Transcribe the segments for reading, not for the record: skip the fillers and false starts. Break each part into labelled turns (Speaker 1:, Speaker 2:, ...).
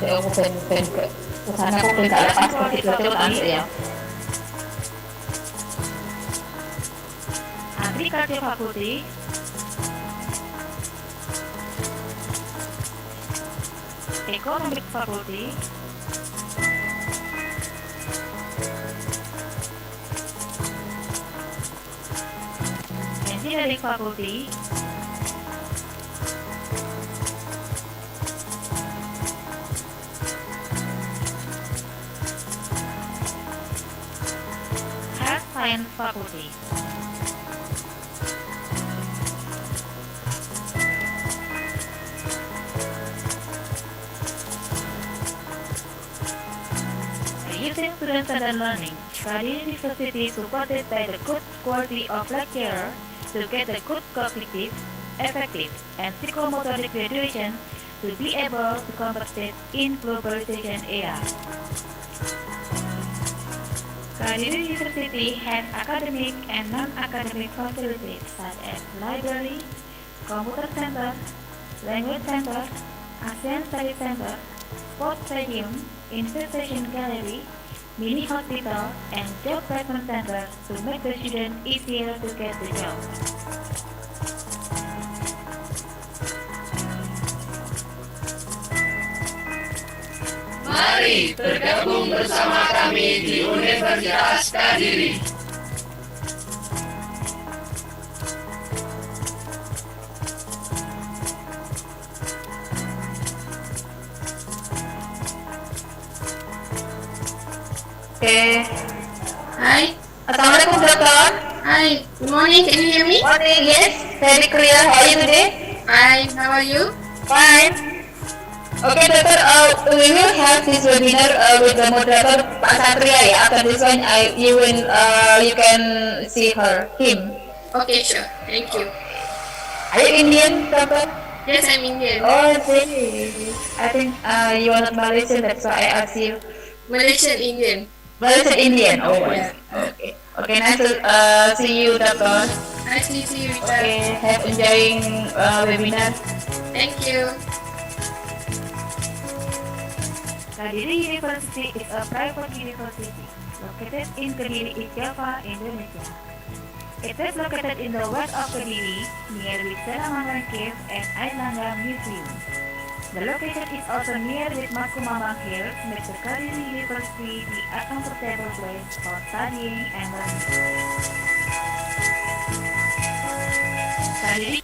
Speaker 1: Để aku pengen ke sana aku pengen ada paspor itu tante ya.
Speaker 2: Agriculture Faculty, Economic Faculty, Engineering Faculty, Health Science Faculty. Using student-centered learning, Kadiri University supported by the good quality of lecturer to get a good cognitive, effective, and psychomotoric graduation to be able to compete in globalization era. Kadiri University has academic and non-academic facilities such as library, computer center, language center, ASEAN Study Center, sports stadium, investment gallery, mini hospital, and job placement center to make the student easier to get the job.
Speaker 3: Mari bergabung bersama kami di Universitas Kadiri.
Speaker 1: Oke.
Speaker 4: Hi.
Speaker 1: Assalamualaikum dokter.
Speaker 4: Hi. Good morning. Can you hear me?
Speaker 1: Morning, yes. Very clear. How are you today?
Speaker 4: Hi. How are you?
Speaker 1: Fine. Okay, doctor. We will have this webinar with the moderator Pak Satria ya. After this one, you can see him.
Speaker 4: Okay, sure. Thank you.
Speaker 1: Are you Indian, doctor?
Speaker 4: Yes, I'm Indian.
Speaker 1: Oh, see. I think you are not Malaysian. That's why I asked you.
Speaker 4: Malaysian Indian.
Speaker 1: Malaysian Indian. Oh,
Speaker 4: Yeah.
Speaker 1: okay. Okay, nice to see you, doctor.
Speaker 4: Nice to meet you, Eureka.
Speaker 1: Okay, have enjoying webinar.
Speaker 4: Thank you.
Speaker 2: Kadiri University is a private university located in Kadiri, Java, Indonesia. It is located in the west of Kadiri, near with Selamanggang Cave and Airlangga Museum. The location is also near with Makumamang Hills, makes the Kadiri University a comfortable place for studying and learning. Kadiri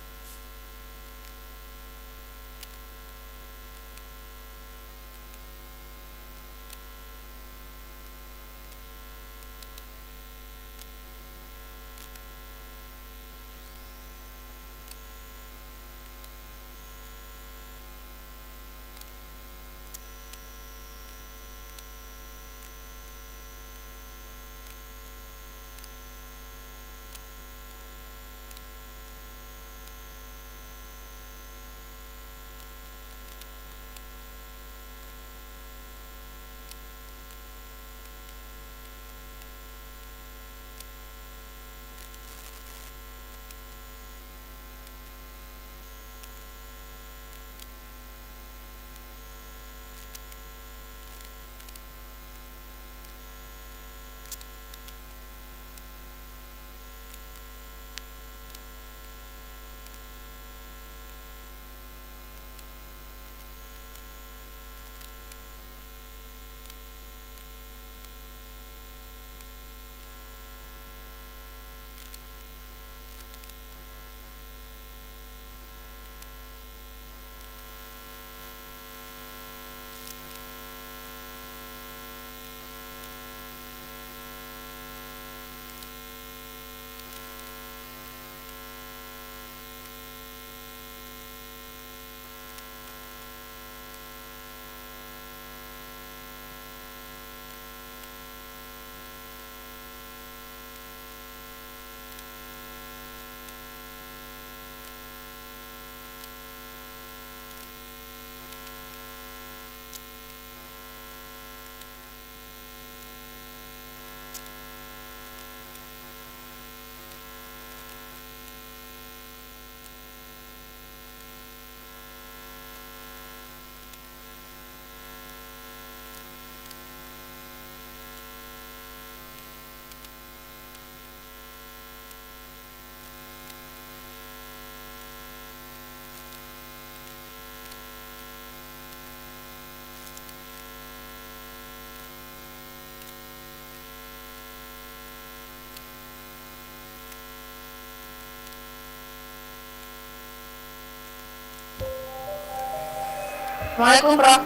Speaker 1: Assalamualaikum Prof.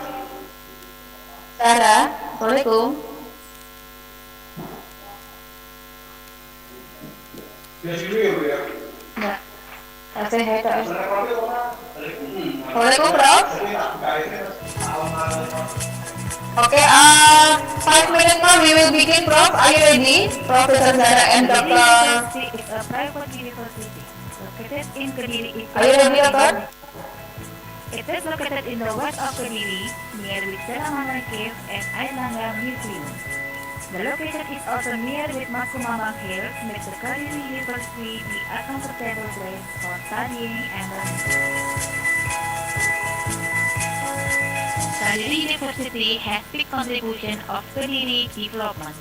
Speaker 1: Zahrah, Assalamualaikum. Enggak. Saya hater. Assalamualaikum Prof. Okay, 5 minutes more we will begin, Prof. Are you ready? Professor Zahrah and
Speaker 2: Kadiri
Speaker 1: Dr.
Speaker 2: University is a private university located in Kadiri.
Speaker 1: Are you ready, Doctor?
Speaker 2: It is located in the west of Kadiri, near with Mahmathi Cave and Airlangga Museum. The location is also near with Mahmathi Hills, makes the Kadiri University a comfortable place for studying and learning. Kadiri University has big contribution of Kadiri development.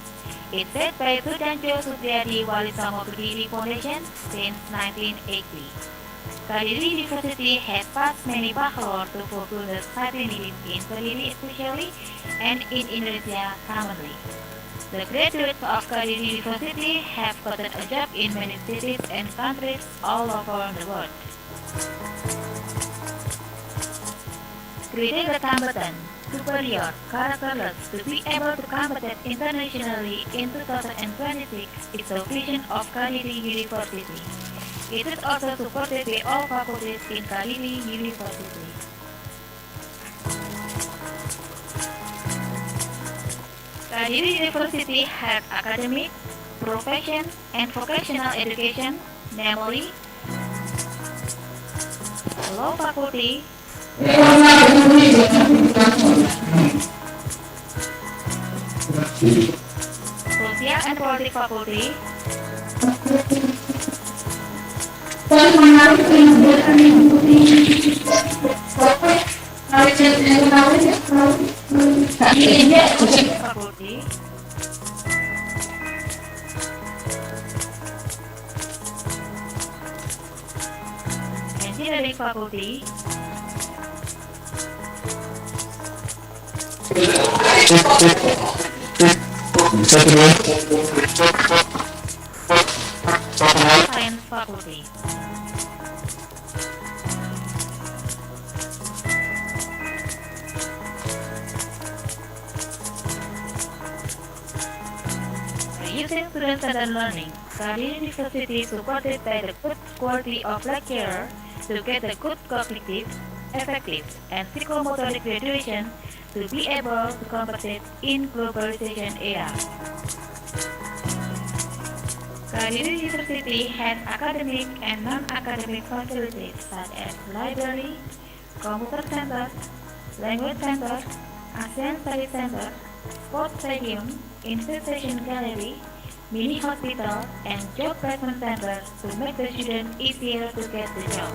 Speaker 2: It's led by Satria Wali Songo Kadiri Foundation since 1980. Kadiri University has passed many bachelor to fulfill the study needs in Kadiri especially and in Indonesia commonly. The graduates of Kadiri University have gotten a job in many cities and countries all over the world. Criteria competent, superior, characterless to be able to compete internationally in 2026 is the vision of Kadiri University. It is also supported by all faculties in Kadiri University. Kadiri University has academic, profession, and vocational education, namely Law Faculty, Social and Politics Faculty, Faculty, Engineering Faculty, Science Faculty. Using student-centered learning, Kadiri University is supported by the good quality of lecturer to get the good cognitive, effective, and psychomotoric graduation to be able to compete in globalization era. Kadiri University has academic and non-academic facilities such as library, computer center, language center, ASEAN Study Center, sports stadium, institution gallery, mini hospital, and job placement center to make the student easier to get the job.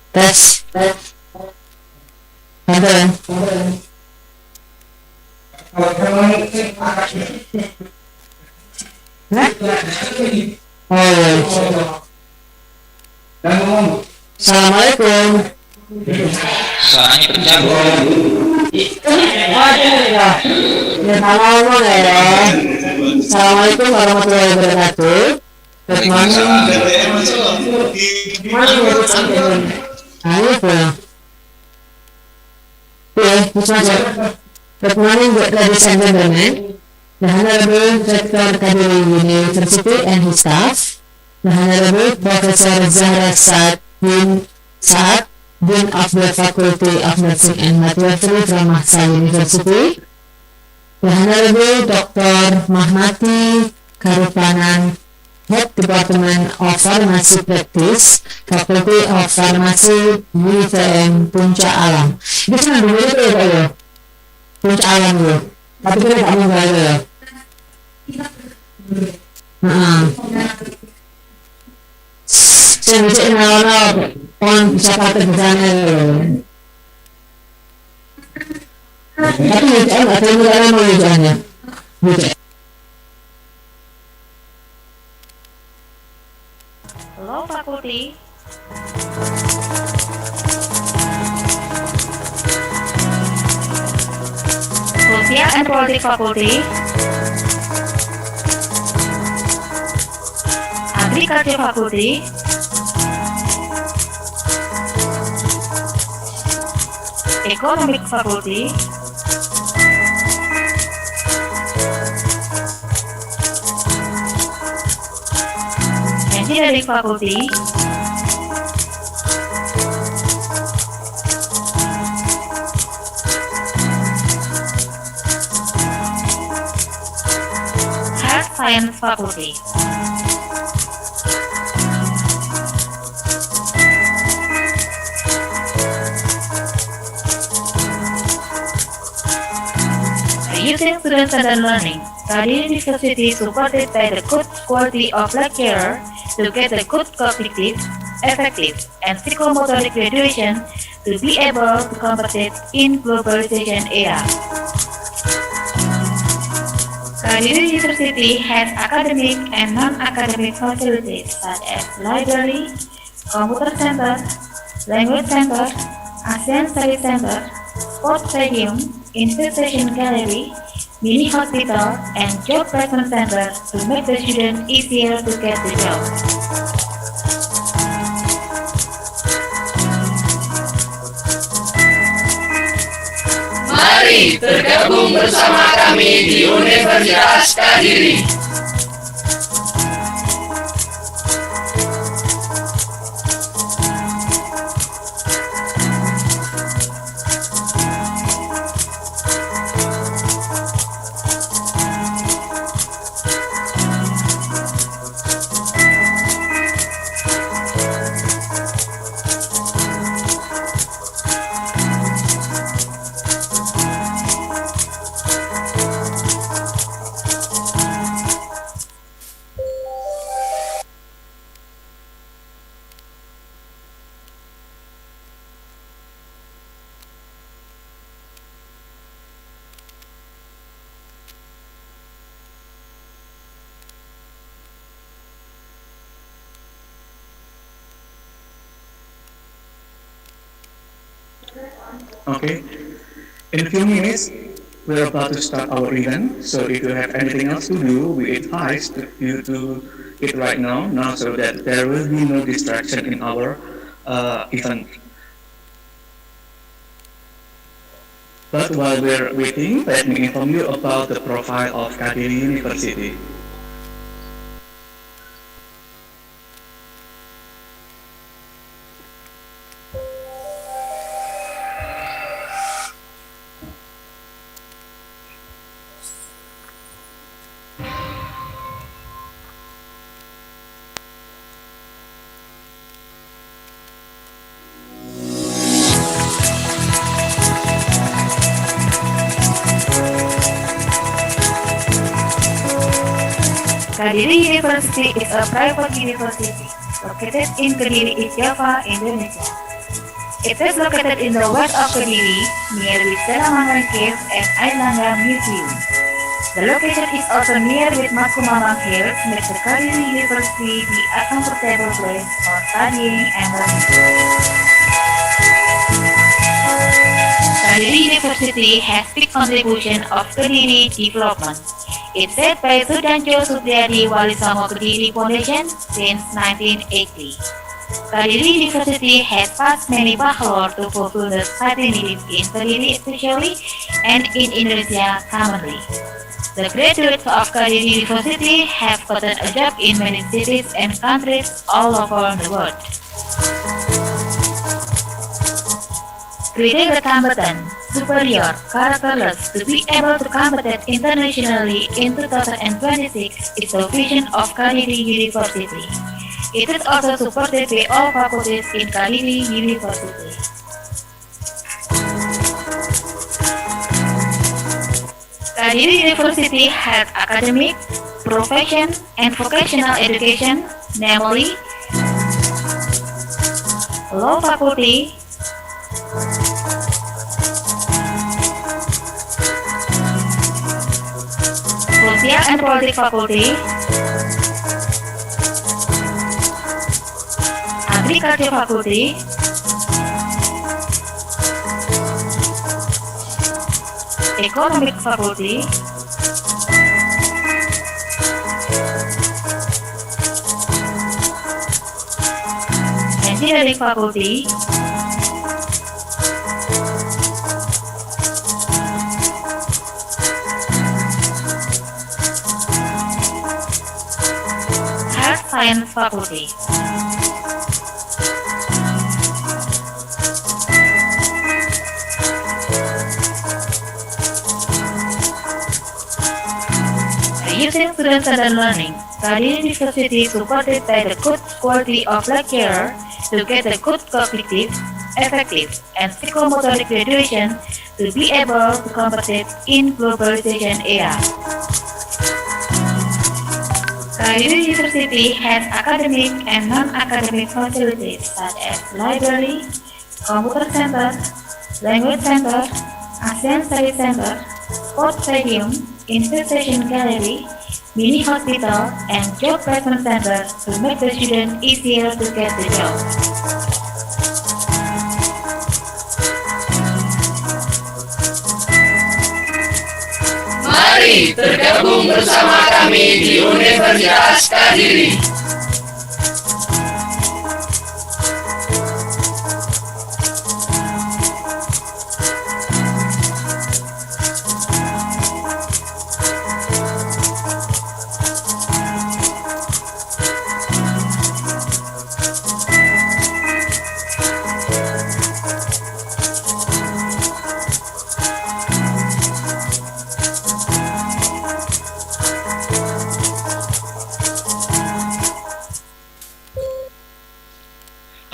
Speaker 5: Tes. Ada. Assalamualaikum.
Speaker 3: Soalnya penjago.
Speaker 5: Assalamualaikum warahmatullahi wabarakatuh. Good morning. Good morning, ladies and gentlemen. The Honorable Rector Kadiri University and his staff, the Honorable Professor Zahrah Saad bin Saad, Dean of the Faculty of Nursing and Midwifery from Mahsa University, the Honorable Dr. Mahmathi Karuppannan, Head Department of Pharmacy Practice, Faculty of Pharmacy, UiTM, Puncak Alam. Itu kan dulu itu ya, Puncak Alam dulu. Tapi kita nggak mau belajar ya. Saya bisa kenal orang bisa pakai di sana loh. Tapi UiTM nggak tahu nggak lama UiTM-nya.
Speaker 2: Law Faculty, Social and Politics Faculty, Agriculture Faculty, Economic Faculty, Engineering Faculty, Health Science Faculty. Using student-centered learning, Kadiri University supported by the good quality of lecturer to get the good cognitive, effective, and psychomotoric graduation to be able to compete in globalization era. Kadiri University has academic and non-academic facilities such as library, computer center, language center, ASEAN Study Center, sports stadium, institution gallery, mini hospital, and job placement center to make the student easier to get the job.
Speaker 3: Mari bergabung bersama kami di Universitas Kadiri.
Speaker 6: Okay, in a few minutes, we're about to start our event. So if you have anything else to do, we advise you to it right now, so that there will be no distraction in our event. But while we're waiting, let me inform you about the profile of Kadiri University.
Speaker 2: Kadiri University is a private university located in Kadiri, Java, Indonesia. It is located in the west of Kadiri, near with Salamangan Cave and Airlangga Museum. The location is also near with Makumamang Hills, makes the Kadiri University be a comfortable place for studying and learning. Kadiri University has big contribution of Kadiri development. It's said by Sudanjo Supriyadi Wali Songo Kadiri Foundation since 1980. Kadiri University has passed many bachelor to fulfill the society needs in Kadiri especially and in Indonesia commonly. The graduates of Kadiri University have gotten a job in many cities and countries all over the world. Criteria competent, superior, characterless to be able to compete internationally in 2026 is the vision of Kadiri University. It is also supported by all faculties in Kadiri University. Kadiri University has academic, profession, and vocational education, namely Law Faculty, Social and Politics Faculty, Agriculture Faculty, Economic Faculty, Engineering Faculty, Health Science Faculty. Using student-centered learning, Kadiri University is supported by the good quality of lecturer to get a good cognitive, effective, and psychomotoric graduation to be able to compete in globalization era. Kadiri University has academic and non-academic facilities such as library, computer center, language center, ASEAN Study Center, sports stadium, investigation gallery, mini hospital, and job placement center to make the student easier to get the job.
Speaker 3: Mari bergabung bersama kami di Universitas Kadiri.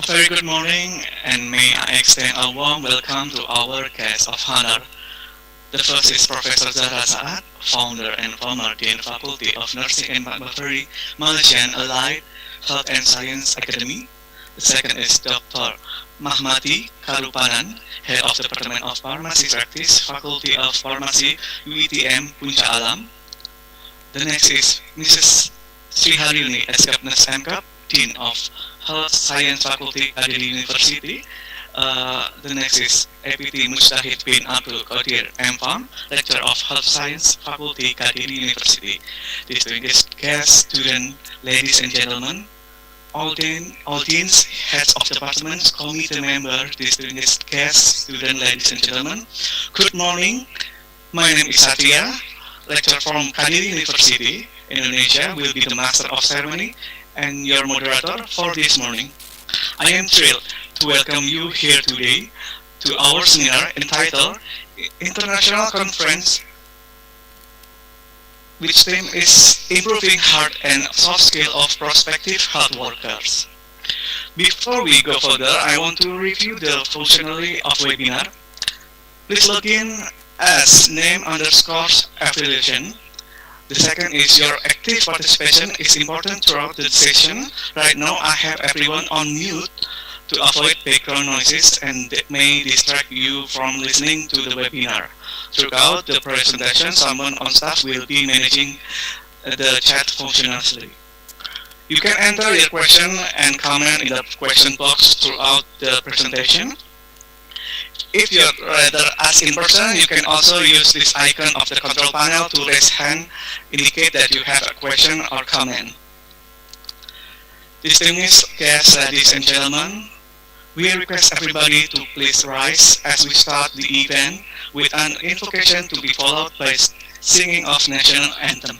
Speaker 7: Very good morning, and may I extend a warm welcome to our guest of honor. The first is Professor Zahrah Saad, founder and former Dean Faculty of Nursing and Midwifery, Malaysian Allied Health and Science Academy. The second is Dr. Mahmathi Karuppannan, Head of the Department of Pharmacy Practice, Faculty of Pharmacy, UiTM, Puncak. The next is Mrs. Sriharini, S.Kep Nurse M.Kep, Dean of Health Science Faculty, Kadiri University. The next is APT Mujtahid bin Abdul Kadir, M.Farm, Lecturer of Health Science Faculty, Kadiri University. Distinguished guests, students, ladies and gentlemen, audience, heads of departments, committee members, distinguished guests, students, ladies and gentlemen, good morning. My name is Satria, lecturer from Kadiri University, Indonesia, will be the master of ceremony and your moderator for this morning. I am thrilled to welcome you here today to our seminar entitled International Conference, which theme is Improving Heart and Soft Skill of Prospective Health Workers. Before we go further, I want to review the functionality of webinar. Please log in as name underscore affiliation. The second is your active participation is important throughout the session. Right now I have everyone on mute to avoid background noises and that may distract you from listening to the webinar. Throughout the presentation, someone on staff will be managing the chat functionality. You can enter your question and comment in the question box throughout the presentation. If you'd rather ask in person, you can also use this icon of the control panel to raise hand, indicate that you have a question or comment. Distinguished guests, ladies and gentlemen, we request everybody to please rise as we start the event with an invocation to be followed by singing of national anthem.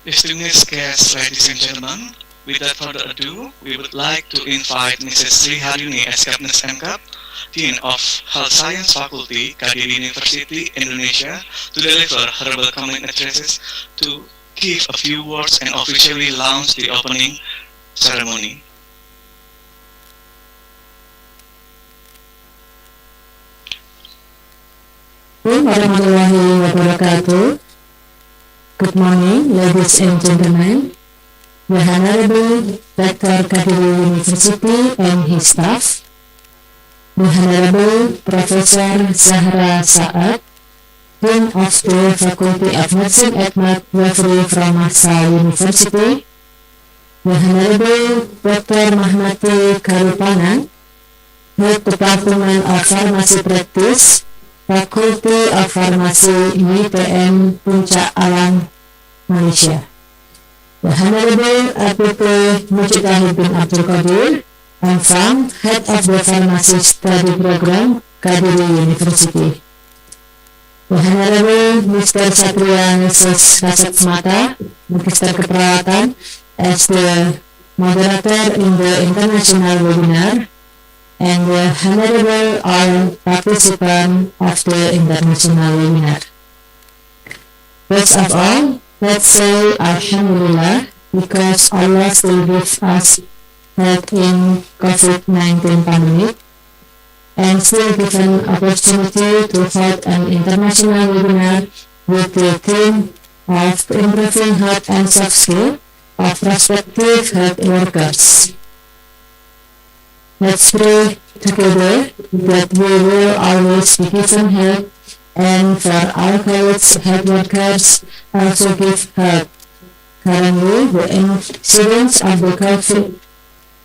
Speaker 7: Distinguished guests, ladies and gentlemen, without further ado, we would like to invite Mrs. Sri Haryuni S.Kep M.Kep, Dean of Health Science Faculty, Kadiri University, Indonesia, to deliver her welcoming addresses to give a few words and officially launch the opening ceremony.
Speaker 5: Warahmatullahi wabarakatuh. Good morning, ladies and gentlemen. The Honorable Dr. Kadiri University and his staff, the Honorable Professor Zahrah Saad, Dean of the Faculty of Nursing at MIdwiffery from Saad University, the Honorable Dr. Mahmathi Karuppannan, Head Department of Pharmacy Practice, Faculty of Pharmacy UiTM Puncak Alam, Malaysia. The Honorable APP Mujtahid bin Abdul Kadir, M.Farm, Head of the Pharmacy Study Program, Kadiri University. The Honorable Mr. Satria Nurseskasatmata, Magister Keperawatan, as the Moderator in the international webinar, and the Honorable all participants of the international webinar. First of all, let's say Alhamdulillah, because Allah still gives us health in COVID-19 pandemic and still given opportunity to hold an international webinar with the theme of improving health and soft skill of prospective health workers. Let's pray together that we will always be given help, and for our colleagues health workers also give help. Currently, the incidence of the COVID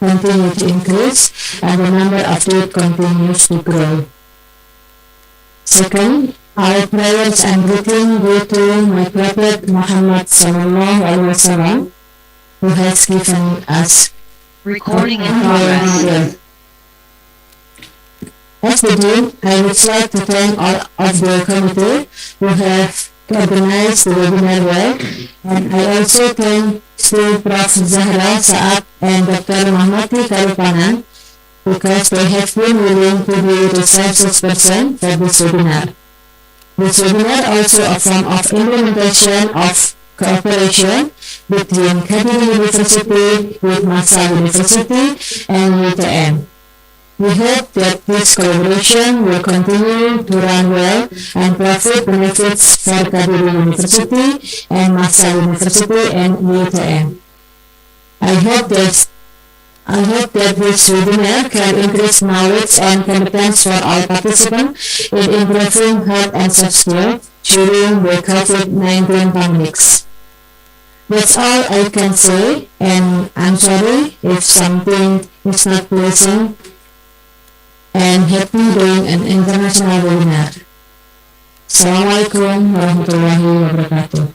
Speaker 5: continue to increase and the number of deaths continues to grow. Second, our prayers and greeting go to my Prophet Muhammad Sallallahu Alaihi Wasallam, who has given us
Speaker 3: Recording in progress.
Speaker 5: As the Dean, I would like to thank all of the committee who have organized the webinar well, and I also thank still Prof. Zahrah, Saad, and Dr. Mahmathi Karuppannan because they have been willing to be resources person for this webinar. This webinar also a form of implementation of cooperation between Kadiri University with Malaysian University and UiTM. We hope that this collaboration will continue to run well and profit benefits for Kadiri University and Malaysian University and UiTM. I hope that this webinar can increase knowledge and competence for all participants in improving health and soft skills during the COVID-19 pandemics. That's all I can say, and I'm sorry if something is not pleasing, and happy doing an international webinar. Assalamualaikum warahmatullahi wabarakatuh.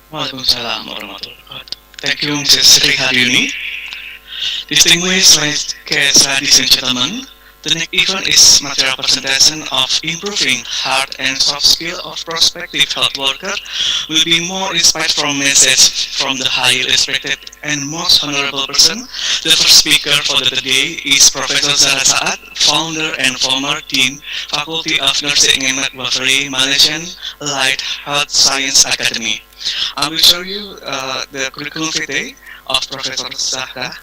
Speaker 7: Waalaikumsalam warahmatullahi wabarakatuh. Thank you, Mrs. Sri Haryuni. Distinguished guests, ladies and gentlemen, the next event is material presentation of improving hard and soft skill of prospective health worker will be more inspired from message from the highly respected and most honorable person. The first speaker for the day is Professor Zahrah Saad, founder and former Dean, Faculty of Nursing and Midwifery, Malaysian Allied Health Science Academy. I will show you the curriculum vitae of Professor Zahrah.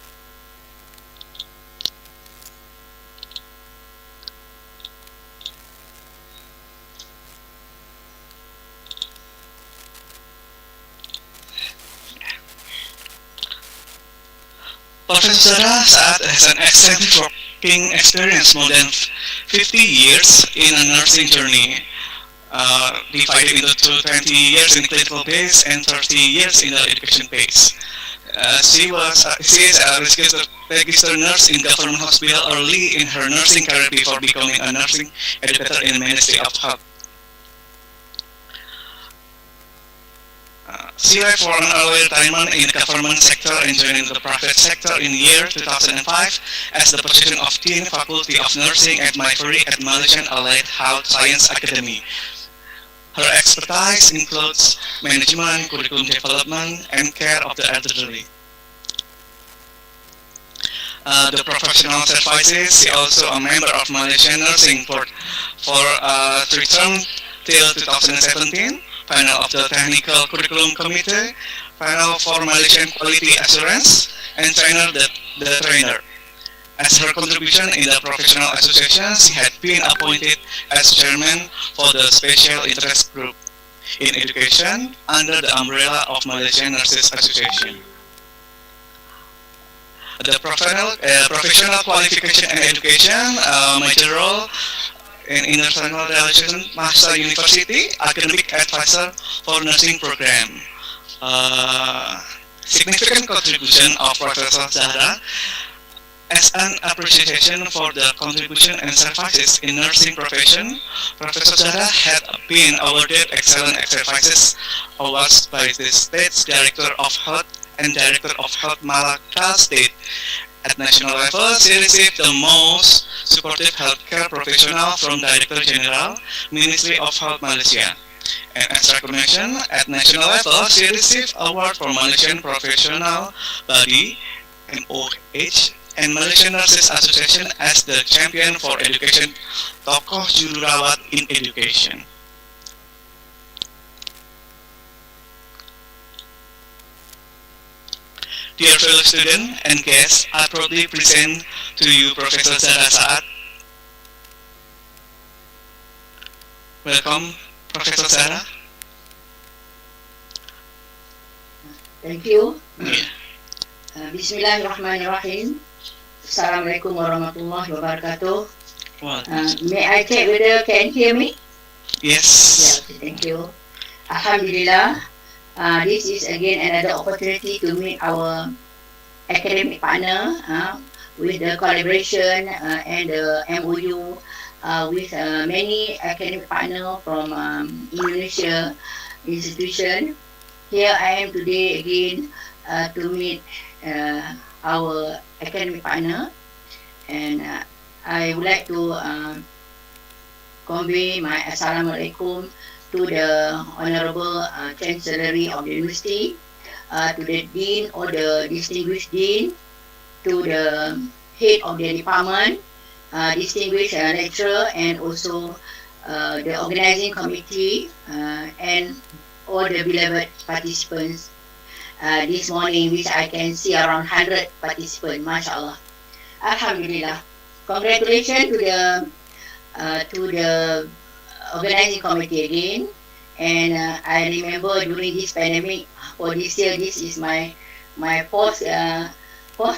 Speaker 7: Professor Saad has an extensive working experience, more than 50 years in a nursing journey, divided into 20 years in clinical base and 30 years in the education base. She is a registered nurse in government hospital early in her nursing career before becoming a nursing educator in Ministry of Health. She left for an early retirement in the government sector and joining the private sector in year 2005 as the position of Dean Faculty of Nursing at MIdwiffery at Malaysian Allied Health Science Academy. Her expertise includes management, curriculum development, and care of the elderly. The professional services. She also a member of Malaysian Nursing Board for 3 terms till 2017, panel of the Technical Curriculum Committee, panel for Malaysian Quality Assurance, and trainer the trainer. As her contribution in the professional association, she had been appointed as chairman for the special interest group in education under the umbrella of Malaysian Nurses Association. The professional qualification and education, major role in international relations, Mahsa University, academic advisor for nursing program. Significant contribution of Professor Zahrah. As an appreciation for the contribution and services in nursing profession, Professor Zahrah had been awarded Excellent Services Awards by the State's Director of Health and Director of Health Malacca State. At national level, she received the Most Supportive Healthcare Professional from Director General, Ministry of Health Malaysia. And as recognition, at national level, she received award from Malaysian Professional Body, MOH, and Malaysian Nurses Association as the champion for education, tokoh jururawat in education. Dear fellow students and guests, I proudly present to you Professor Zahrah Saad. Welcome, Professor Zahrah.
Speaker 8: Thank you.
Speaker 7: Yeah.
Speaker 8: Bismillahirrahmanirrahim. Assalamualaikum warahmatullahi wabarakatuh.
Speaker 7: Well,
Speaker 8: May I check whether can hear me?
Speaker 7: yes.
Speaker 8: Yeah, okay, thank you. Alhamdulillah. This is again another opportunity to meet our academic partner with the collaboration and the MOU with many academic partners from Indonesia institution. Here I am today again to meet our academic partner, and I would like to convey my Assalamualaikum to the Honorable Chancellery of the University, to the Dean or the Distinguished Dean, to the Head of the Department, Distinguished Lecturer, and also the Organizing Committee, and all the beloved participants this morning, which I can see around 100 participants, mashallah. Alhamdulillah. Congratulations to the organizing committee again. And I remember during this pandemic, for this year, this is my fourth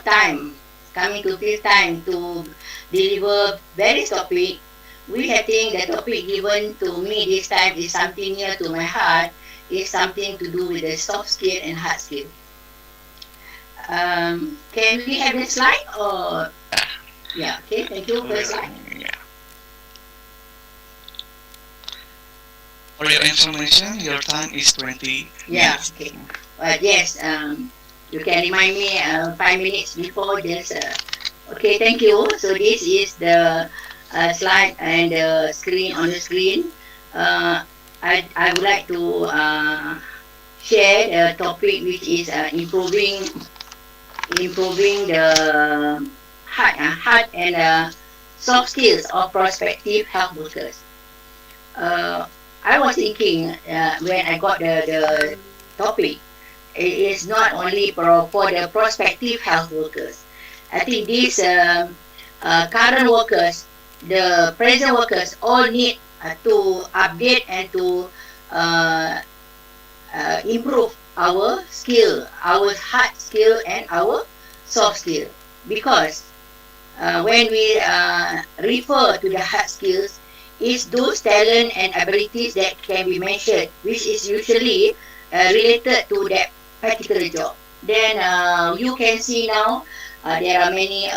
Speaker 8: time, coming to fifth time to deliver various topic. We have think the topic given to me this time is something near to my heart, is something to do with the soft skill and hard skill. Can we have the slide or? Yeah, okay, thank you for the slide.
Speaker 7: Yeah. For your information, your time is 20
Speaker 8: Yeah,
Speaker 7: minutes.
Speaker 8: okay. Yes, you can remind me 5 minutes before this. Okay, thank you. So this is the slide and the screen on the screen. I would like to share the topic, which is improving the hard and soft skills of prospective health workers. I was thinking when I got the topic, it is not only for the prospective health workers. I think these current workers, the present workers, all need to update and to improve our skill, our hard skill and our soft skill. Because when we refer to the hard skills, it's those talent and abilities that can be measured, which is usually related to that particular job. Then you can see now there are many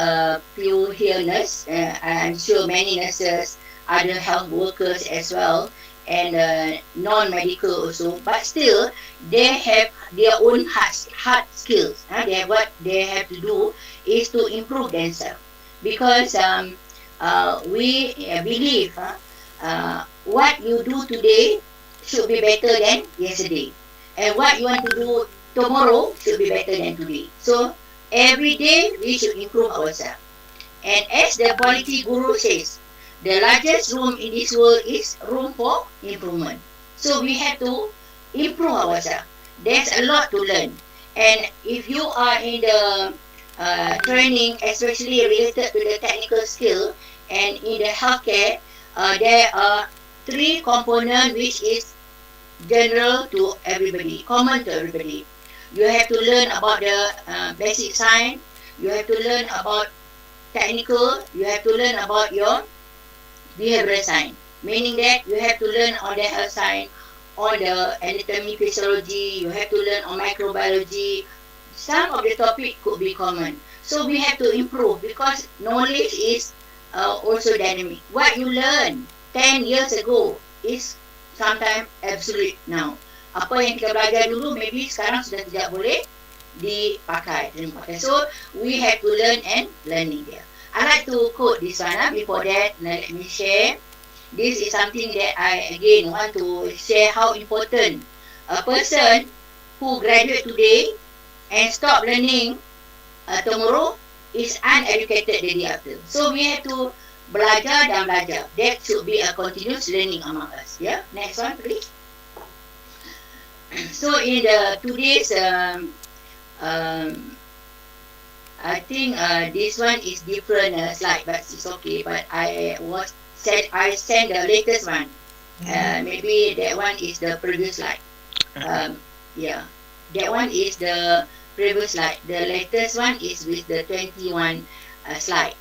Speaker 8: few here nurses. I'm sure many nurses, other health workers as well, and non-medical also. But still, they have their own hard skills. What they have to do is to improve themselves, because we believe what you do today should be better than yesterday. And what you want to do tomorrow should be better than today. So every day we should improve ourselves. And as the quality guru says, the largest room in this world is room for improvement. So we have to improve ourselves. There's a lot to learn. And if you are in the training, especially related to the technical skill, and in the healthcare, there are 3 components which is general to everybody, common to everybody. You have to learn about the basic science, you have to learn about technical, you have to learn about your behavioral science, meaning that you have to learn on the health science, on the anatomy, physiology, you have to learn on microbiology. Some of the topic could be common. So we have to improve because knowledge is also dynamic. What you learn 10 years ago is sometimes obsolete now. Apa yang kita belajar dulu maybe sekarang sudah tidak boleh dipakai. So we have to learn and learning there. I like to quote this one. Before that, let me share. This is something that I again want to share how important a person who graduate today and stop learning tomorrow is uneducated the day after. So we have to belajar dan belajar. That should be a continuous learning among us. Yeah. Next one, please. So in the today's I think this one is different slide, but it's okay. But I sent the latest one. Maybe that one is the previous slide. Yeah, that one is the previous slide. The latest one is with the 21 slide.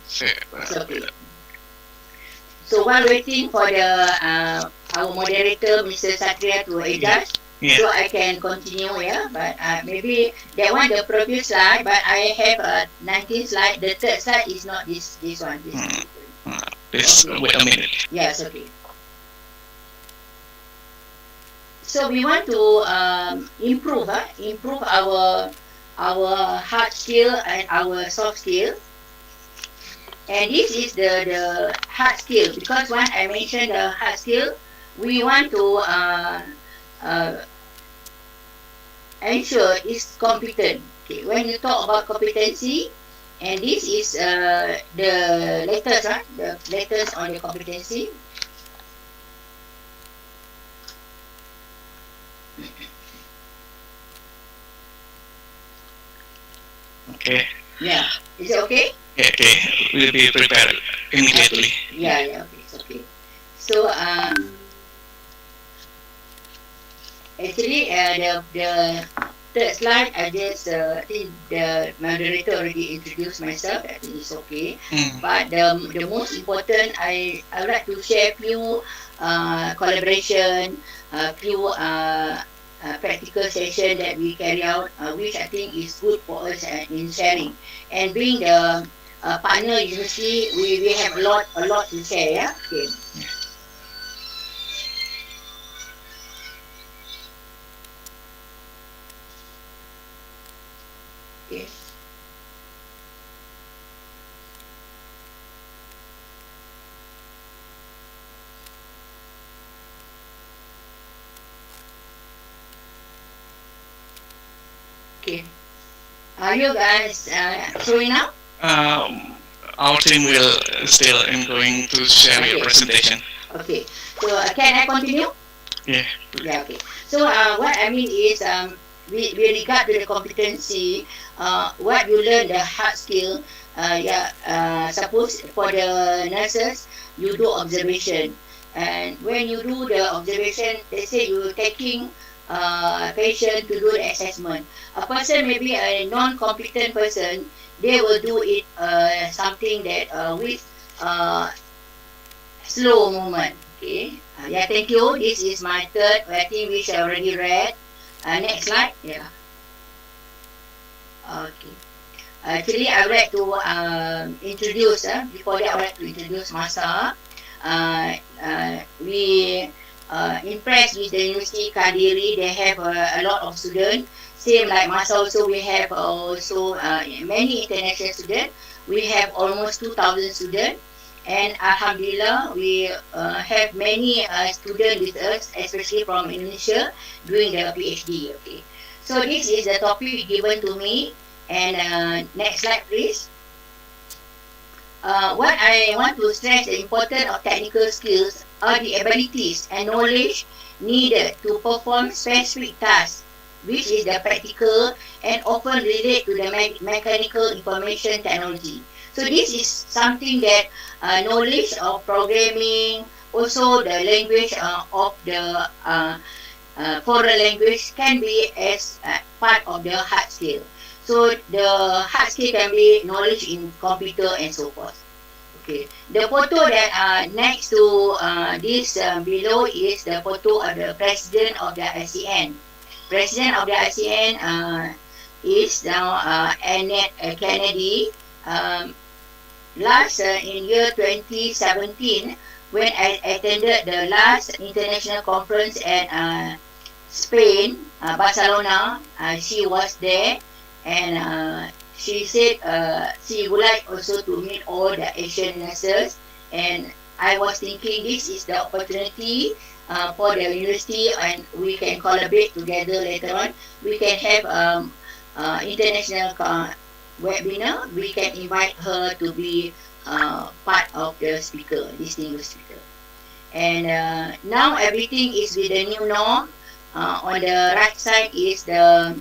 Speaker 8: It's okay. So while waiting for the our moderator, Mr. Satria, to adjust, so I can continue, yeah. But maybe that one the previous slide, but I have 19 slide. The third slide is not this one. This okay.
Speaker 7: Wait a minute.
Speaker 8: Yes, okay. So we want to improve our hard skill and our soft skill. And this is the hard skill, because when I mentioned the hard skill, we want to ensure it's competent. Okay, when you talk about competency, and this is the latest on the competency.
Speaker 7: Okay.
Speaker 8: Yeah. Is it okay?
Speaker 7: Okay. We'll be prepared immediately.
Speaker 8: Okay. Yeah. Okay. It's okay. So actually the third slide, I just think the moderator already introduced myself. I think it's okay. But the most important, I would like to share few collaboration, few practical session that we carry out, which I think is good for us in sharing. And being the partner university, we have a lot to share. Yeah. Okay. Okay. Okay. Are you guys showing up?
Speaker 7: Our team will still going to share your presentation.
Speaker 8: Okay. So can I continue?
Speaker 7: Yeah.
Speaker 8: Yeah. Okay. So what I mean is with regard to the competency, what you learn, the hard skill. Suppose for the nurses, you do observation, and when you do the observation, they say you're taking patient to do the assessment. A person may be a non-competent person, they will do it something that with slow movement. Okay. Yeah, thank you. This is my third, I think which I already read. Next slide. Yeah. Okay. Actually, I would like to introduce. Before that, I would like to introduce myself. We impressed with the University Kadiri. They have a lot of students. Same like myself, also we have also many international students. We have almost 2,000 students, And Alhamdulillah, we have many students with us, especially from Indonesia, doing their PhD. Okay, so this is the topic given to me. And next slide, please. What I want to stress the importance of technical skills are the abilities and knowledge needed to perform specific tasks, which is the practical and often relate to the mechanical information technology. So this is something that knowledge of programming, also the language of the foreign language can be as part of the hard skill. So the hard skill can be knowledge in computer and so forth. Okay. The photo that next to this below is the photo of the president of the ASEAN. President of the ASEAN is now Annette Kennedy. Last in year 2017, when I attended the last international conference at Spain, Barcelona, she was there. And she said she would like also to meet all the Asian nurses. And I was thinking this is the opportunity for the university, and we can collaborate together later on. We can have international webinar. We can invite her to be part of the speaker, distinguished speaker. And now everything is with the new norm. On the right side is the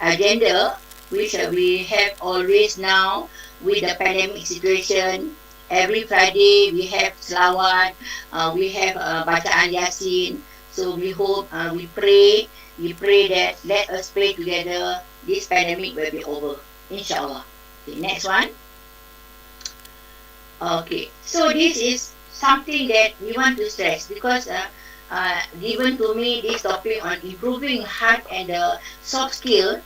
Speaker 8: agenda which we have always now with the pandemic situation. Every Friday we have selawat, we have bacaan Yasin. So we hope, we pray that let us pray together, this pandemic will be over, inshallah. Okay, next one. Okay, so this is something that we want to stress, because given to me this topic on improving hard and soft skill,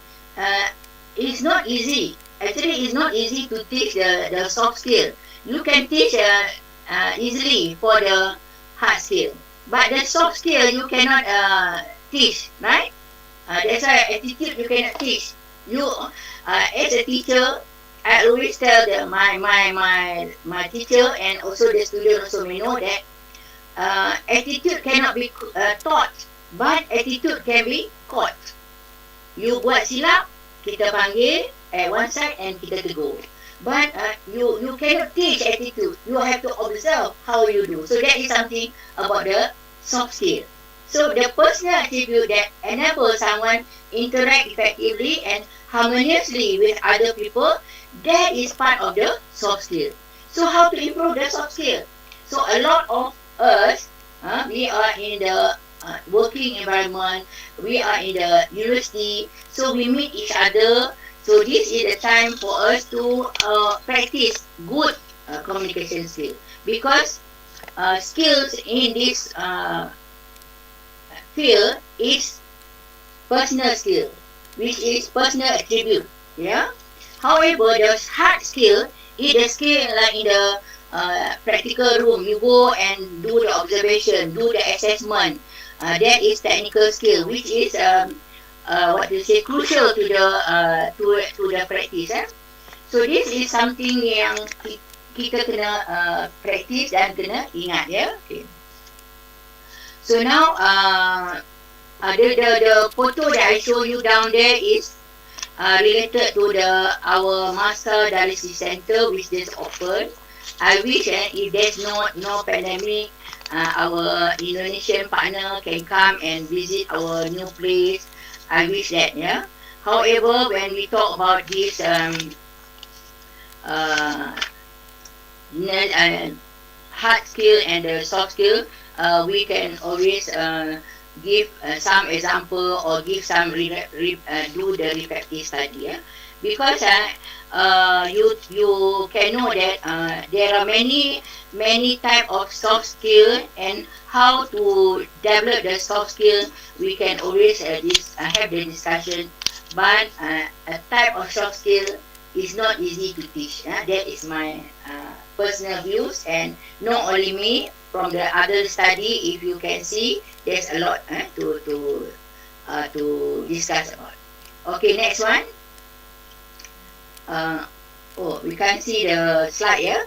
Speaker 8: it's not easy. Actually, it's not easy to teach the soft skill. You can teach easily for the hard skill, but the soft skill you cannot teach, right? That's why attitude you cannot teach. You, as a teacher, I always tell my teacher, and also the student also may know that attitude cannot be taught, but attitude can be caught. You buat silap, kita panggil at one side and kita tegur. But you cannot teach attitude. You have to observe how you do. So that is something about the soft skill. So the personal attribute that enables someone interact effectively and harmoniously with other people, that is part of the soft skill. So how to improve the soft skill? So a lot of us, we are in the working environment, we are in the university, so we meet each other. So this is the time for us to practice good communication skill, because skills in this field is personal skill, which is personal attribute. Yeah. However, the hard skill is the skill like in the practical room. You go and do the observation, do the assessment. That is technical skill, which is what you say, crucial to the practice. So this is something yang kita kena practice dan kena ingat, ya. Okay. So now the photo that I show you down there is related to our master dialysis center which is open. I wish if there's no pandemic, our Indonesian partner can come and visit our new place. I wish that, yeah. However, when we talk about this hard skill and the soft skill, we can always give some example or give some do the reflective study, yeah? Because you can know that there are many type of soft skill, and how to develop the soft skill we can always have the discussion. But a type of soft skill is not easy to teach. That is my personal views, and not only me. From the other study, if you can see, there's a lot to discuss about. Okay, next one. Oh, we can't see the slide here.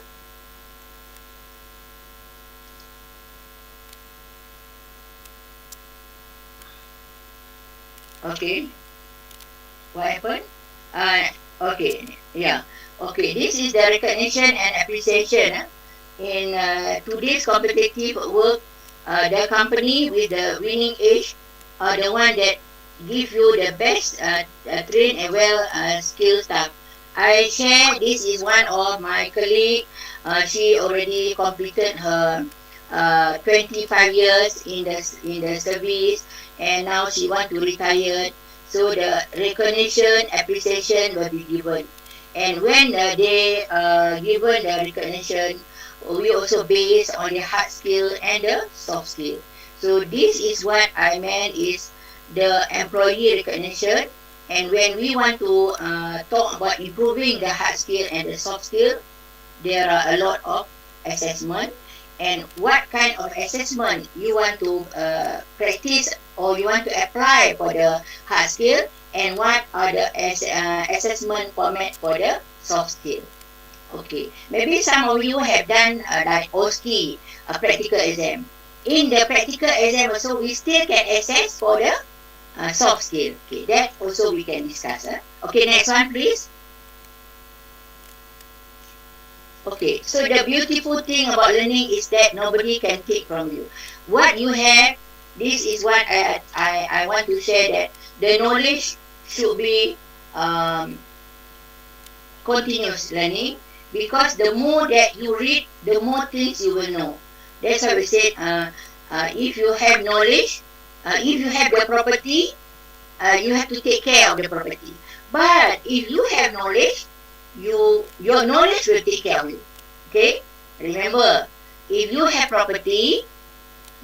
Speaker 8: Okay. What happened? Okay. Yeah. Okay. This is the recognition and appreciation. In today's competitive work, the company with the winning edge are the one that give you the best trained and well skilled staff. I share this is one of my colleague. She already completed her 25 years in the service, and now she want to retire. So the recognition, appreciation will be given. And when they given the recognition, we also base on the hard skill and the soft skill. So this is what I meant is the employee recognition. And when we want to talk about improving the hard skill and the soft skill, there are a lot of assessment. And what kind of assessment you want to practice or you want to apply for the hard skill, and what are the assessment format for the soft skill. Okay, maybe some of you have done like OSCE, a practical exam. In the practical exam also, we still can assess for the soft skill. Okay, that also we can discuss. Okay, next one please. Okay, so the beautiful thing about learning is that nobody can take from you. What you have, this is what I want to share, that the knowledge should be continuous learning, because the more that you read, the more things you will know. That's why we said if you have knowledge, if you have the property, you have to take care of the property. But if you have knowledge, your knowledge will take care of you. Okay? Remember, if you have property,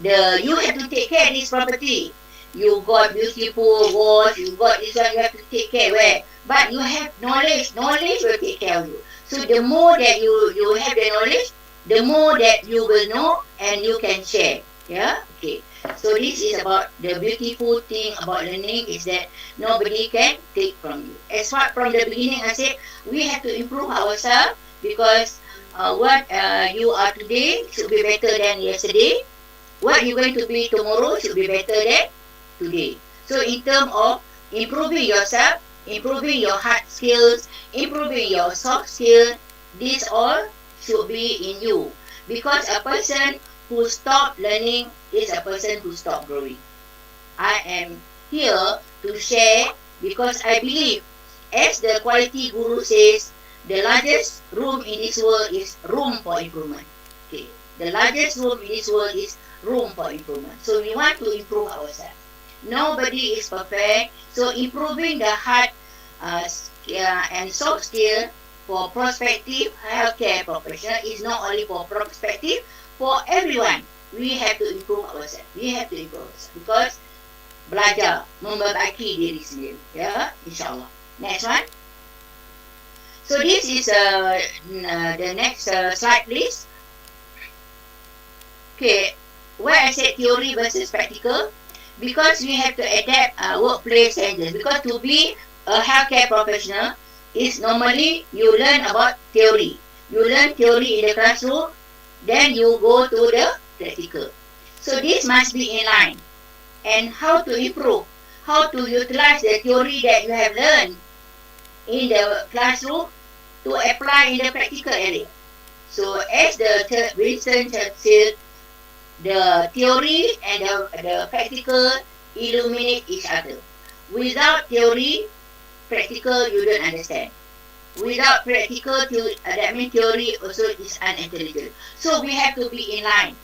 Speaker 8: you have to take care of this property. You got beautiful watch, you got this one, you have to take care where. But you have knowledge will take care of you. So the more that you have the knowledge, the more that you will know and you can share. Yeah? Okay. So this is about the beautiful thing about learning is that nobody can take from you. As what from the beginning I said, we have to improve ourselves, because what you are today should be better than yesterday. What you're going to be tomorrow should be better than today. So in terms of improving yourself, improving your hard skills, improving your soft skills, these all should be in you. Because a person who stop learning is a person who stop growing. I am here to share because I believe, as the quality guru says, the largest room in this world is room for improvement. Okay, the largest room in this world is room for improvement. So we want to improve ourselves. Nobody is perfect. So improving the hard and soft skill for prospective healthcare professional is not only for prospective, for everyone. We have to improve ourselves. We have to improve ourselves because belajar, memperbaiki diri sendiri. Ya, insyaAllah. Next one. So this is the next slide, please. Okay, where I said theory versus practical, because we have to adapt workplace changes. Because to be a healthcare professional is normally you learn about theory. You learn theory in the classroom, then you go to the practical. So this must be in line. And how to improve, how to utilize the theory that you have learned in the classroom to apply in the practical area. So as the Winston Churchill, the theory and the practical illuminate each other. Without theory, practical you don't understand. Without practical, that means theory also is unintelligible. So we have to be in line.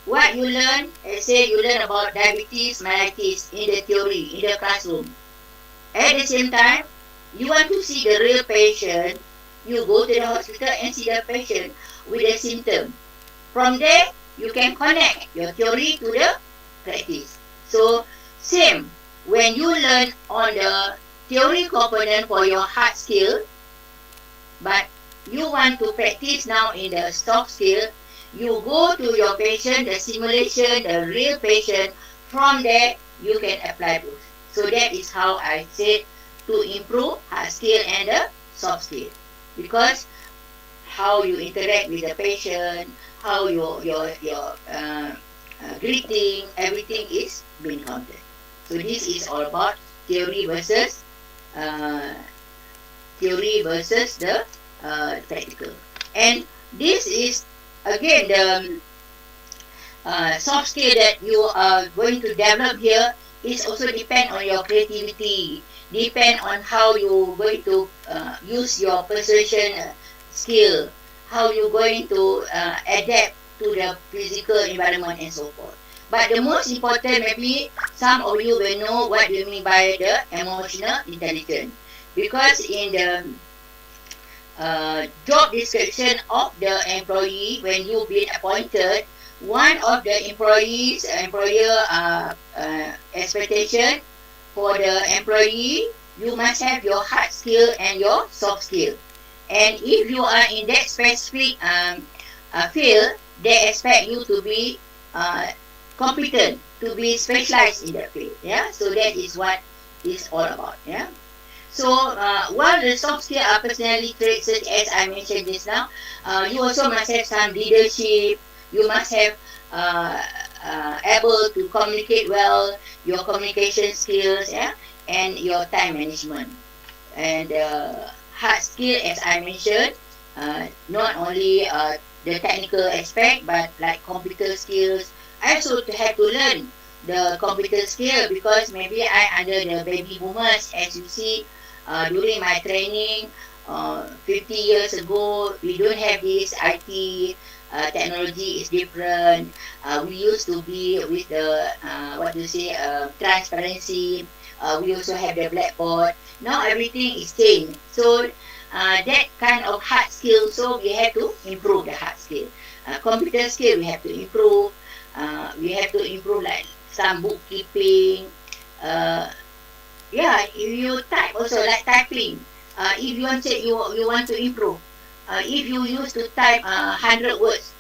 Speaker 8: What you learn, say you learn about diabetes, mellitus in the theory, in the classroom. At the same time, you want to see the real patient, you go to the hospital and see the patient with the symptom. From there, you can connect your theory to the practice. So, same, when you learn on the theory component for your hard skill, but you want to practice now in the soft skill, you go to your patient, the simulation, the real patient, from there you can apply both. So that is how I said to improve hard skill and the soft skill. because how you interact with the patient, how your greeting, everything is being counted. So this is all about theory versus uh, the practical. And this is again the soft skill that you are going to develop here is also depend on your creativity, depend on how you going to use your persuasion skill, how you going to adapt to the physical environment and so forth. But the most important, maybe some of you will know what you mean by the emotional intelligence, because in the job description of the employee when you been appointed, one of the employer expectation for the employee, you must have your hard skill and your soft skill. And if you are in that specific field, they expect you to be competent, to be specialized in that field. Yeah, so that is what it's all about. Yeah. So while the soft skills are personality traits, such as I mentioned just now, you also must have some leadership. You must have able to communicate well, your communication skills, yeah, and your time management. And hard skill, as I mentioned, not only the technical aspect, but like computer skills. I also have to learn the computer skill because maybe I under the baby boomers, as you see, during my training 50 years ago, we don't have this IT technology is different. We used to be with the transparency. We also have the blackboard. Now everything is changed. So that kind of hard skill, so we have to improve the hard skill. Computer skill we have to improve. We have to improve like some bookkeeping. Yeah, if you type also like typing. If you want to improve, if you used to type 100 words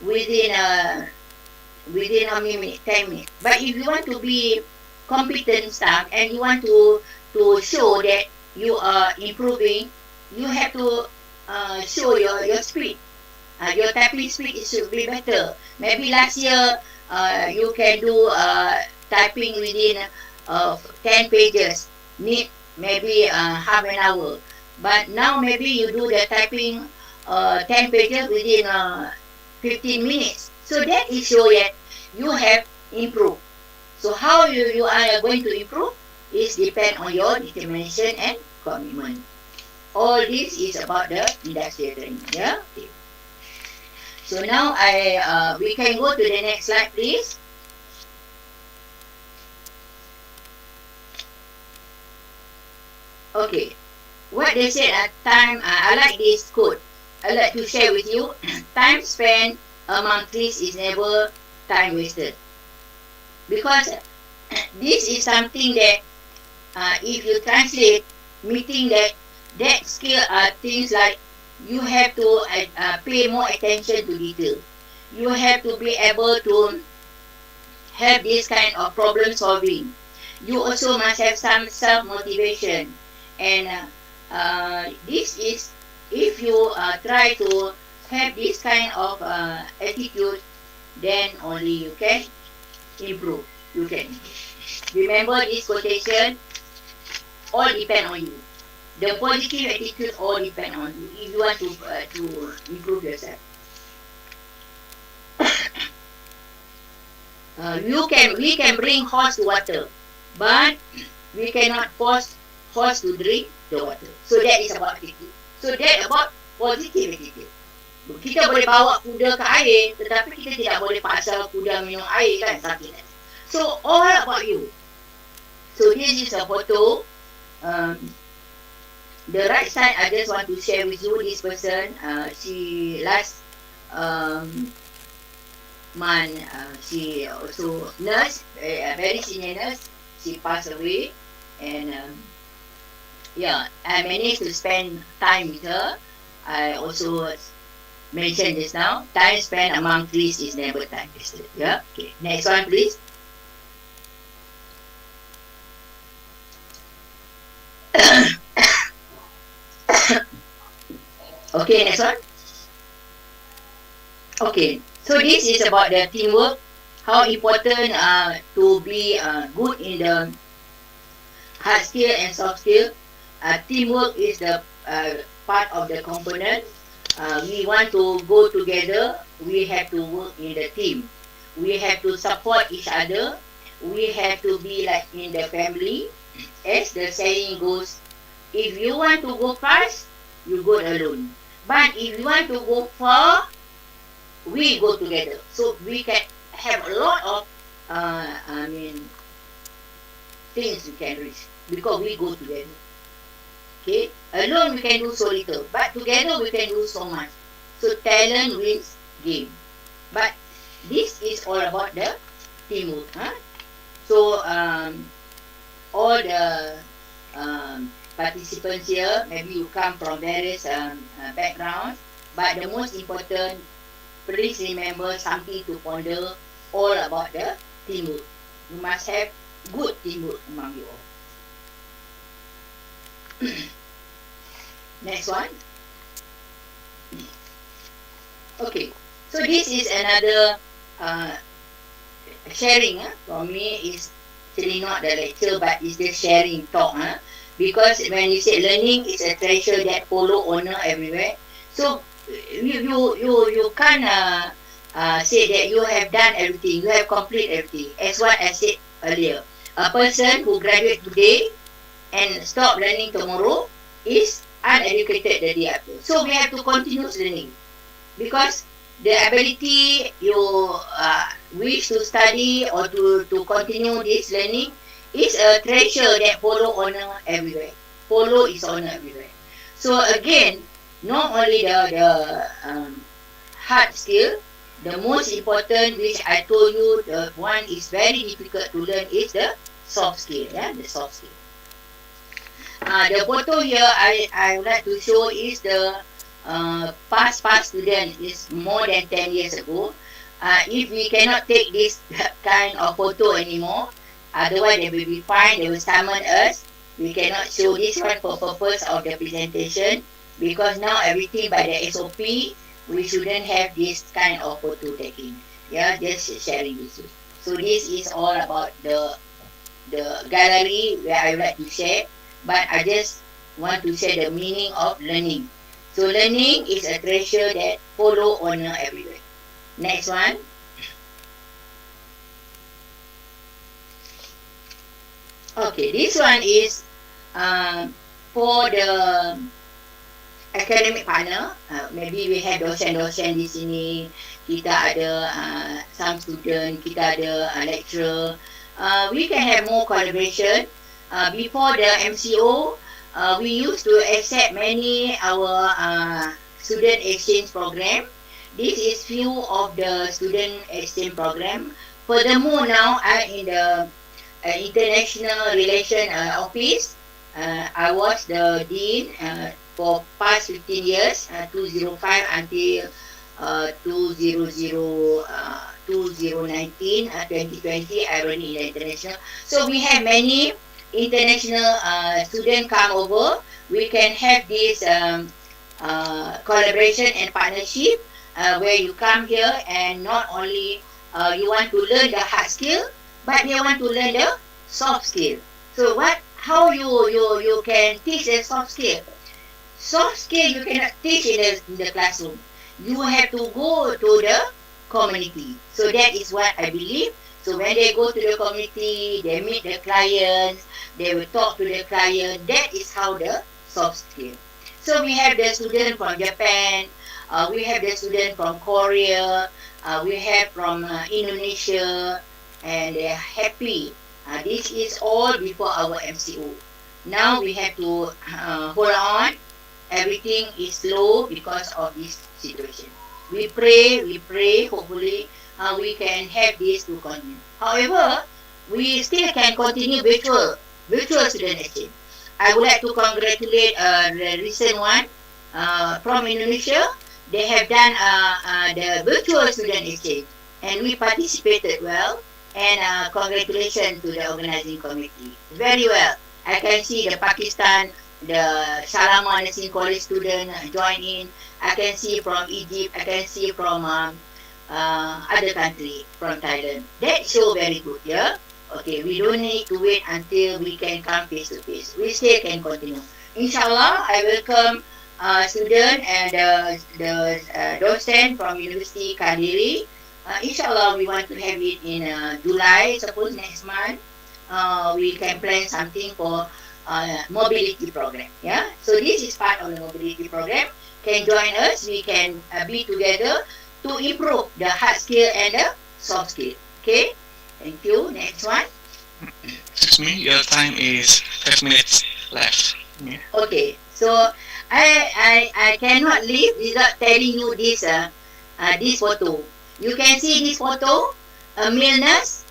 Speaker 8: within how many minutes, 10 minutes. But if you want to be competent staff and you want to show that you are improving, you have to show your speed. Your typing speed should be better. Maybe last year you can do typing within 10 pages, need maybe half an hour. But now maybe you do the typing 10 pages within 15 minutes. So that is show that you have improved. So how you are going to improve is depend on your determination and commitment. All this is about the industrial training. Yeah. Okay. So now we can go to the next slide, please. Okay. What they said at time, I like this quote. I like to share with you. Time spent among trees is never time wasted. Because this is something that if you translate, meaning that skill are things like you have to pay more attention to detail. You have to be able to have this kind of problem solving. You also must have some self-motivation. And this is, if you try to have this kind of attitude, then only you can improve. You can remember this quotation, all depend on you. The positive attitude all depend on you if you want to improve yourself. We can bring horse to water, but we cannot force horse to drink the water. So that is about attitude. So that about positive attitude. Kita boleh bawa kuda ke air, tetapi kita tidak boleh paksa kuda minum air kan, something like that. So all about you. So this is a photo. The right side, I just want to share with you this person. She last month, she also nurse, a very senior nurse. She passed away, and yeah, I managed to spend time with her. I also mentioned this now. Time spent among trees is never time wasted. Yeah. Okay. Next one, please. Okay, next one. Okay, so this is about the teamwork. How important to be good in the hard skill and soft skill. Teamwork is the part of the component. We want to go together. We have to work in the team. We have to support each other. We have to be like in the family. As the saying goes, if you want to go fast, you go alone. But if you want to go far, we go together. So we can have a lot of, things we can reach because we go together. Okay, alone we can do so little, but together we can do so much. So talent wins game. But this is all about the teamwork. So all the participants here, maybe you come from various backgrounds, but the most important, please remember something to ponder all about the teamwork. You must have good teamwork among you all. Next one. Okay, so this is another sharing for me. Is actually not the lecture, but it's the sharing talk. Because when you say learning is a treasure that follow owner everywhere. So you can't say that you have done everything, you have completed everything. As what I said earlier, a person who graduate today and stop learning tomorrow is uneducated the day after. So we have to continue learning because the ability you wish to study or to continue this learning is a treasure that follow honor everywhere. Follow is honor everywhere. So again, not only the hard skill, the most important which I told you, the one is very difficult to learn is the soft skill. The soft skill. The photo here I would like to show is the past student is more than 10 years ago. If we cannot take this kind of photo anymore, otherwise they will be fined, they will summon us. We cannot show this one for purpose of the presentation because now everything by the SOP, we shouldn't have this kind of photo taking. Just sharing this. So this is all about the gallery where I would like to share, but I just want to share the meaning of learning. So learning is a treasure that follow honor everywhere. Next one. Okay, this one is for the academic partner. Maybe we have dosen di sini. Kita ada some student, kita ada lecturer. We can have more collaboration. Before the MCO, we used to accept many our student exchange program. This is few of the student exchange program. Furthermore, now I'm in the international relation office. I was the dean for past 15 years, 2005 until 2019, 2020. I run in the international. So we have many international students come over. We can have this collaboration and partnership where you come here and not only you want to learn the hard skill, but you want to learn the soft skill. So how you can teach the soft skill? Soft skill you cannot teach in the classroom. You have to go to the community. So that is what I believe. So when they go to the community, they meet the clients, they will talk to the client. That is how the soft skill. So we have the student from Japan, we have the student from Korea, we have from Indonesia, and they are happy. This is all before our MCO. Now we have to hold on. Everything is slow because of this situation. We pray, hopefully we can have this to continue. However, we still can continue virtual student exchange. I would like to congratulate the recent one from Indonesia. They have done the virtual student exchange and we participated well, and congratulations to the organizing committee. Very well. I can see the Pakistan the Shalama Nursing College student join in. I can see from Egypt, I can see from other country, from Thailand. That show very good, yeah? Okay, we don't need to wait until we can come face to face. We still can continue. Inshallah, I welcome student and the docent from University Kadiri. Inshallah, we want to have it in July, suppose next month. We can plan something for mobility program. Yeah, so this is part of the mobility program. Can join us. We can be together to improve the hard skill and the soft skill. Okay, thank you. Next one.
Speaker 7: Excuse me, your time is 5 minutes left. Yeah.
Speaker 8: Okay, so I cannot leave without telling you this this photo. You can see this photo, a male nurse.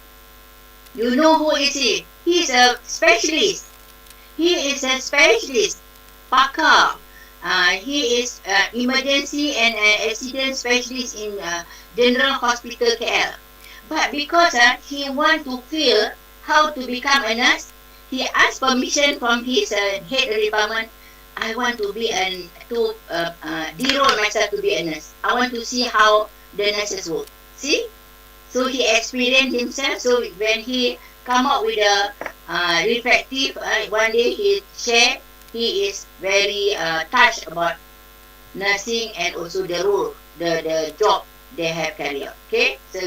Speaker 8: You know who is he? He is a specialist. He is a specialist, pakar. He is emergency and accident specialist in General Hospital KL. But because he want to feel how to become a nurse, he asked permission from his head of department. I want to be de-roll myself to be a nurse. I want to see how the nurses work. See? So he experienced himself. So when he come up with a reflective, one day he shared, he is very touched about nursing and also the role, the job they have carried out. Okay? So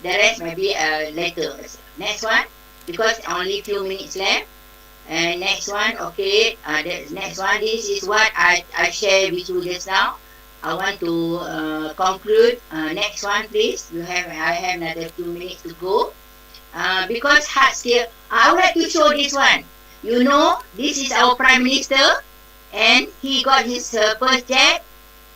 Speaker 8: the rest may be later. Next one, because only few minutes left. And next one, okay, the next one, this is what I share with you just now. I want to conclude. Next one, please. I have another 2 minutes to go. Because hard skill, I would like to show this one. You know, this is our Prime Minister, and he got his first jet.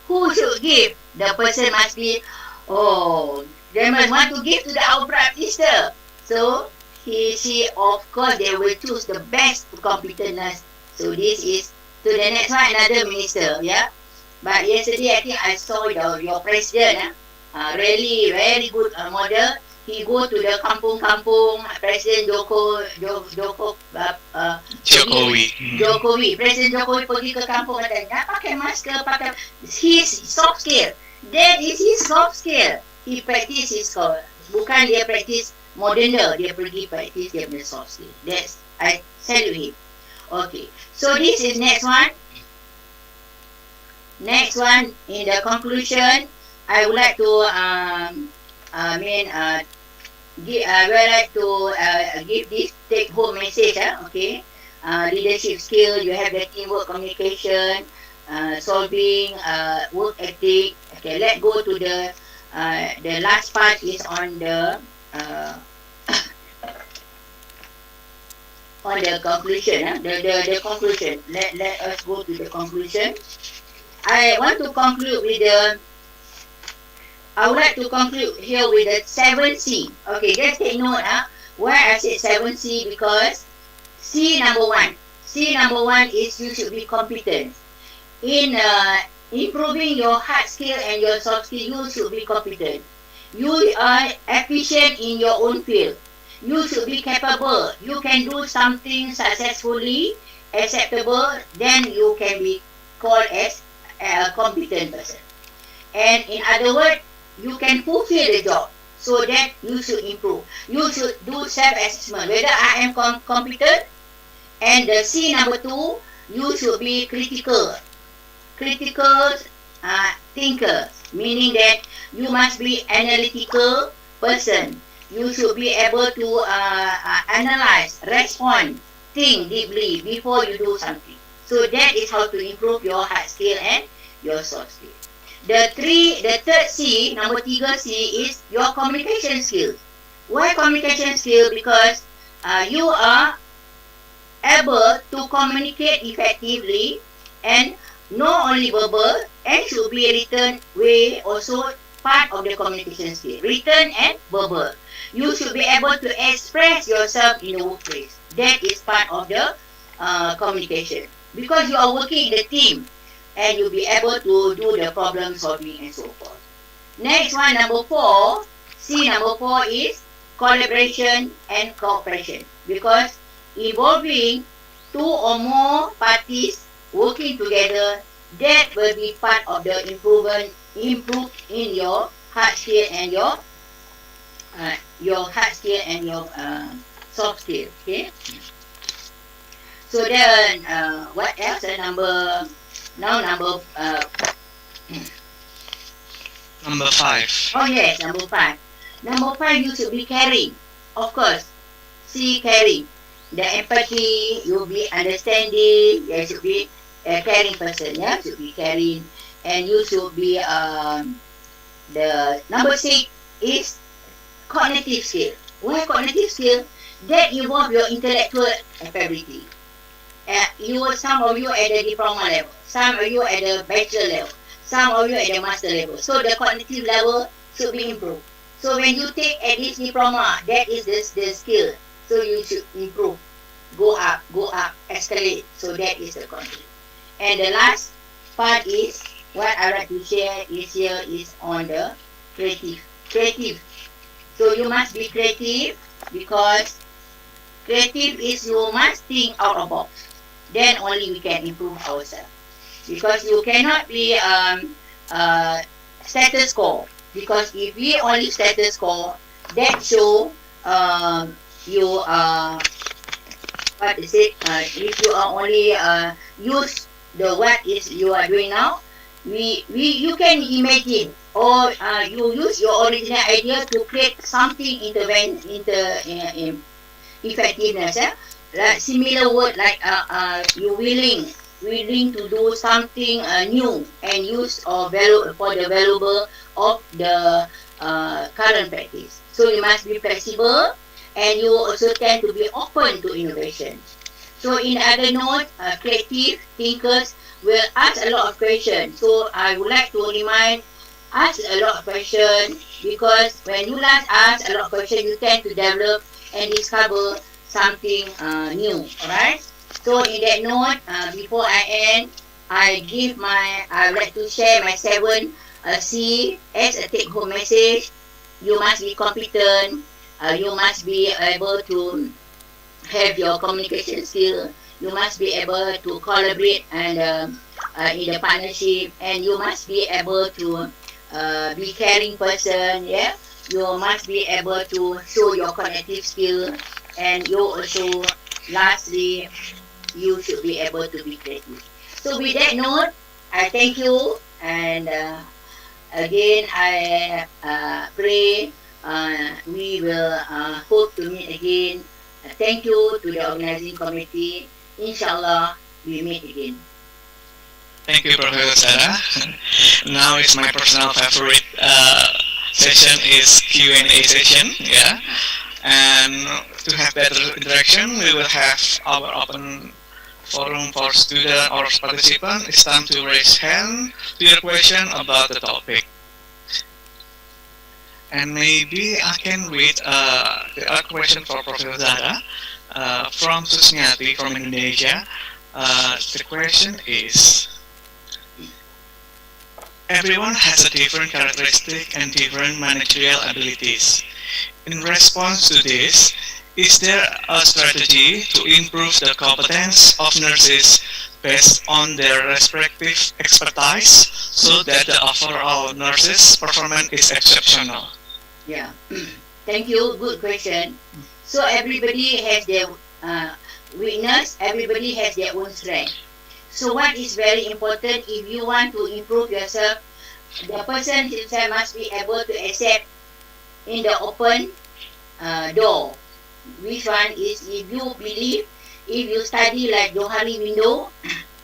Speaker 8: Who should give? The person must be, they must want to give to our Prime Minister. So, she, of course, they will choose the best competent nurse. So, this is, to the next one, another minister, yeah. But yesterday, I think I saw your president, really very good model. He go to the kampung-kampung, President Jokowi. President Jokowi pergi ke kampung dan pakai masker, pakai his soft skill. That is his soft skill. He practice his skill. Bukan dia practice modern, dia pergi practice dia punya soft skill. That's, I salute him. Okay. So this is next one. Next one, in the conclusion, I would like to give this take-home message. Okay, leadership skill. You have the teamwork, communication, solving, work ethic. Okay, let's go to the last part is on the conclusion. The conclusion. Let us go to the conclusion. I want to conclude with I would like to conclude here with the 7C. Okay, just take note. Why I said 7C, because C number one. C number one is you should be competent. In improving your hard skill and your soft skill, you should be competent. You are efficient in your own field. You should be capable. You can do something successfully, acceptable, then you can be called as a competent person. And in other words, you can fulfill the job, so that you should improve. You should do self-assessment, whether I am competent. And the C number two, you should be critical thinker, meaning that you must be analytical person. You should be able to analyze, respond, think deeply before you do something. So that is how to improve your hard skill and your soft skill. The third C, number 3C, is your communication skills. Why communication skill? Because you are able to communicate effectively, and not only verbal, and should be written way also part of the communication skill. Written and verbal. You should be able to express yourself in the workplace. That is part of the communication. Because you are working in the team, and you'll be able to do the problem solving and so forth. Next one, number 4, C number 4 is collaboration and cooperation. Because involving 2 or more parties working together, that will be part of the improve in your hard skill and your hard skill and your soft skill. Okay. So then, what else? Number
Speaker 7: Number 5.
Speaker 8: Oh yes, number 5. Number 5, you should be caring. Of course, see caring. The empathy, you be understanding. You should be a caring person. Yeah, should be caring, and you should be the number 6 is cognitive skill. Why cognitive skill? That involve your intellectual ability. Some of you at the diploma level, some of you at the bachelor level, some of you at the master level. So the cognitive level should be improved. So when you take at this diploma, that is the skill. So you should improve, go up, escalate. So that is the cognitive. And the last part is what I like to share is here is on the creative. So you must be creative, because creative is you must think out of box. Then only we can improve ourselves. Because you cannot be status quo. Because if we only status quo, that show you what is it? If you are only use the what is you are doing now, you can imagine, or you use your original idea to create something effectiveness. Like similar word like you willing to do something new and use or value for the valuable of the current practice. So you must be flexible, and you also tend to be open to innovation. So in other note, creative thinkers will ask a lot of questions. So I would like to ask a lot of questions, because when you ask a lot of questions, you tend to develop and discover something new. Alright. So in that note, before I end, I would like to share my 7 C as a take-home message. You must be competent. You must be able to have your communication skill. You must be able to collaborate and in the partnership, and you must be able to be caring person. Yeah, you must be able to show your cognitive skill, and you also, lastly, you should be able to be creative. So with that note, I thank you, and again I pray we will hope to meet again. Thank you to the organizing committee. Inshallah, we meet again.
Speaker 7: Thank you, Professor Zahrah. Now it's my personal favorite session is Q&A session. Yeah, and to have better interaction, we will have our open forum for student or participant. It's time to raise hand to your question about the topic. And maybe I can read the question for Professor Zahrah from Susnyati from Indonesia. The question is, everyone has a different characteristic and different managerial abilities. In response to this, is there a strategy to improve the competence of nurses based on their respective expertise so that the overall nurses' performance is exceptional?
Speaker 8: Yeah, thank you. Good question. So everybody has their weakness. Everybody has their own strength. So what is very important, if you want to improve yourself, the person himself must be able to accept in the open door. Which one is, if you believe, if you study like Johari window,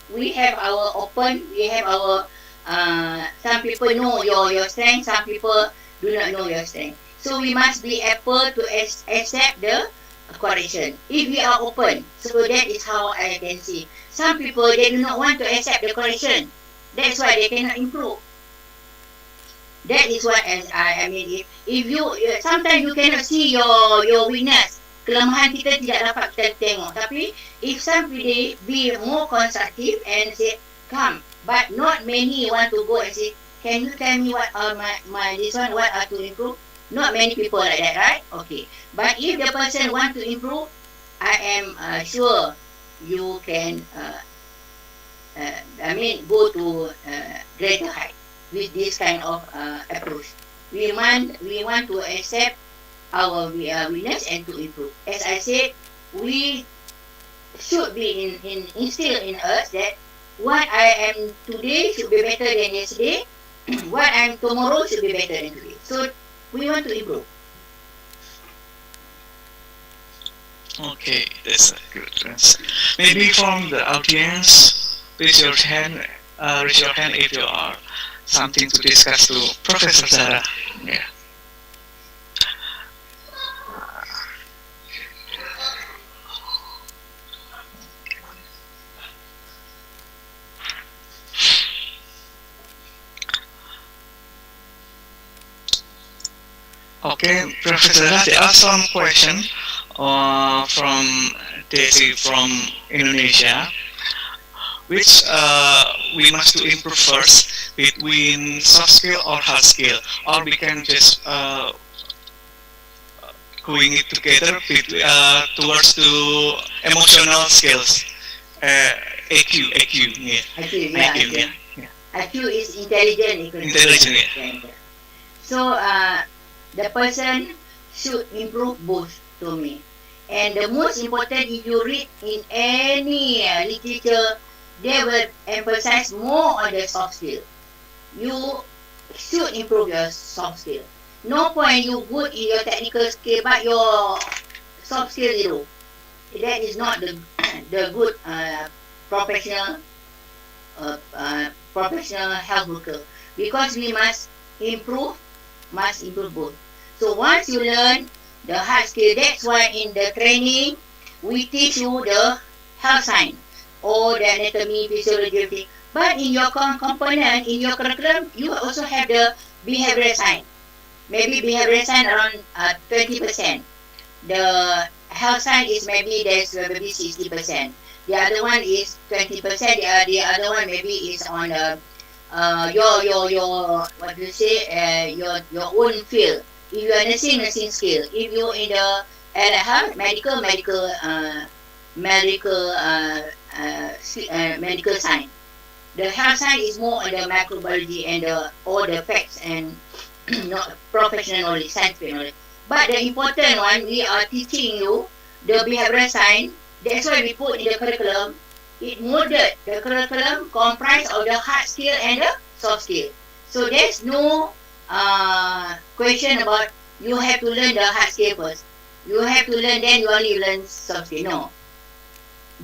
Speaker 8: we have our open, we have our, some people know your strength, some people do not know your strength. So we must be able to accept the correction. If we are open, so that is how I can see. Some people, they do not want to accept the correction. That's why they cannot improve. That is what I mean. If you sometimes you cannot see your weakness, kelemahan kita tidak dapat kita tengok. Tapi if somebody be more constructive and say, come, but not many want to go and say, can you tell me what my this one what are to improve? Not many people like that, right? Okay. But if the person want to improve, I am sure you can go to greater height with this kind of approach. We want to accept our weakness and to improve. As I said, we should be instilled in us that what I am today should be better than yesterday. What I am tomorrow should be better than today. So we want to improve.
Speaker 7: Okay, that's a good answer. Maybe from the audience, raise your hand if you are something to discuss to Professor Zahrah. Yeah. Okay, Professor Zahrah, there are some questions from Desi from Indonesia, which we must to improve first between soft skill or hard skill, or we can just going it together towards to emotional skills, AQ, yeah.
Speaker 8: IQ, yeah. IQ is intelligent.
Speaker 7: Intelligent, yeah.
Speaker 8: So the person should improve both to me. And the most important, if you read in any literature, they will emphasize more on the soft skill. You should improve your soft skill. No point you good in your technical skill, but your soft skill zero. That is not the good professional health worker. Because we must improve both. So once you learn the hard skill, that's why in the training we teach you the health science or the anatomy, physiology, everything. But in your component, in your curriculum, you also have the behavioral science. Maybe behavioral science around 20%. The health science is maybe 60%. The other one is 20%. The other one maybe is on your what do you say, your own field. If you are nursing skill. If you in the medical science. The health science is more on the microbiology and all the facts and not professional knowledge, scientific knowledge. But the important one, we are teaching you the behavioral science. That's why we put in the curriculum. It molded the curriculum comprised of the hard skill and the soft skill. So there's no question about you have to learn the hard skill first. You have to learn, then you only learn soft skill. No.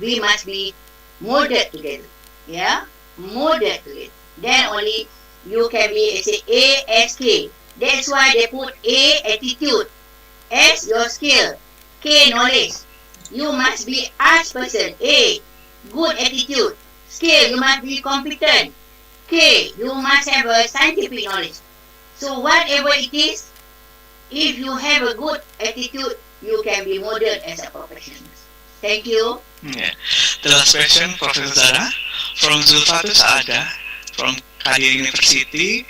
Speaker 8: We must be molded together. Yeah? Molded together. Then only you can be, say, A-S-K. That's why they put A, attitude. S, your skill. K, knowledge. You must be arts person. A, good attitude. Skill, you must be competent. K, you must have a scientific knowledge. So whatever it is, if you have a good attitude, you can be modeled as a professional. Thank you.
Speaker 7: Yeah. The last question, Professor Zahrah, from Saad from Kadir University.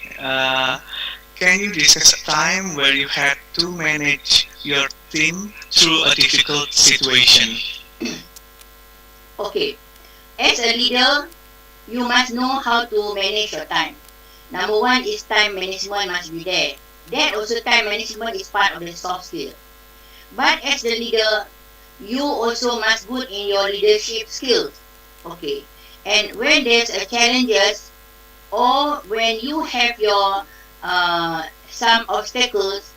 Speaker 7: Can you discuss a time where you had to manage your team through a difficult situation?
Speaker 8: Okay. As a leader, you must know how to manage your time. Number one is time management must be there. That also time management is part of the soft skill. But as the leader, you also must good in your leadership skills. Okay. And when there's a challenges or when you have your some obstacles,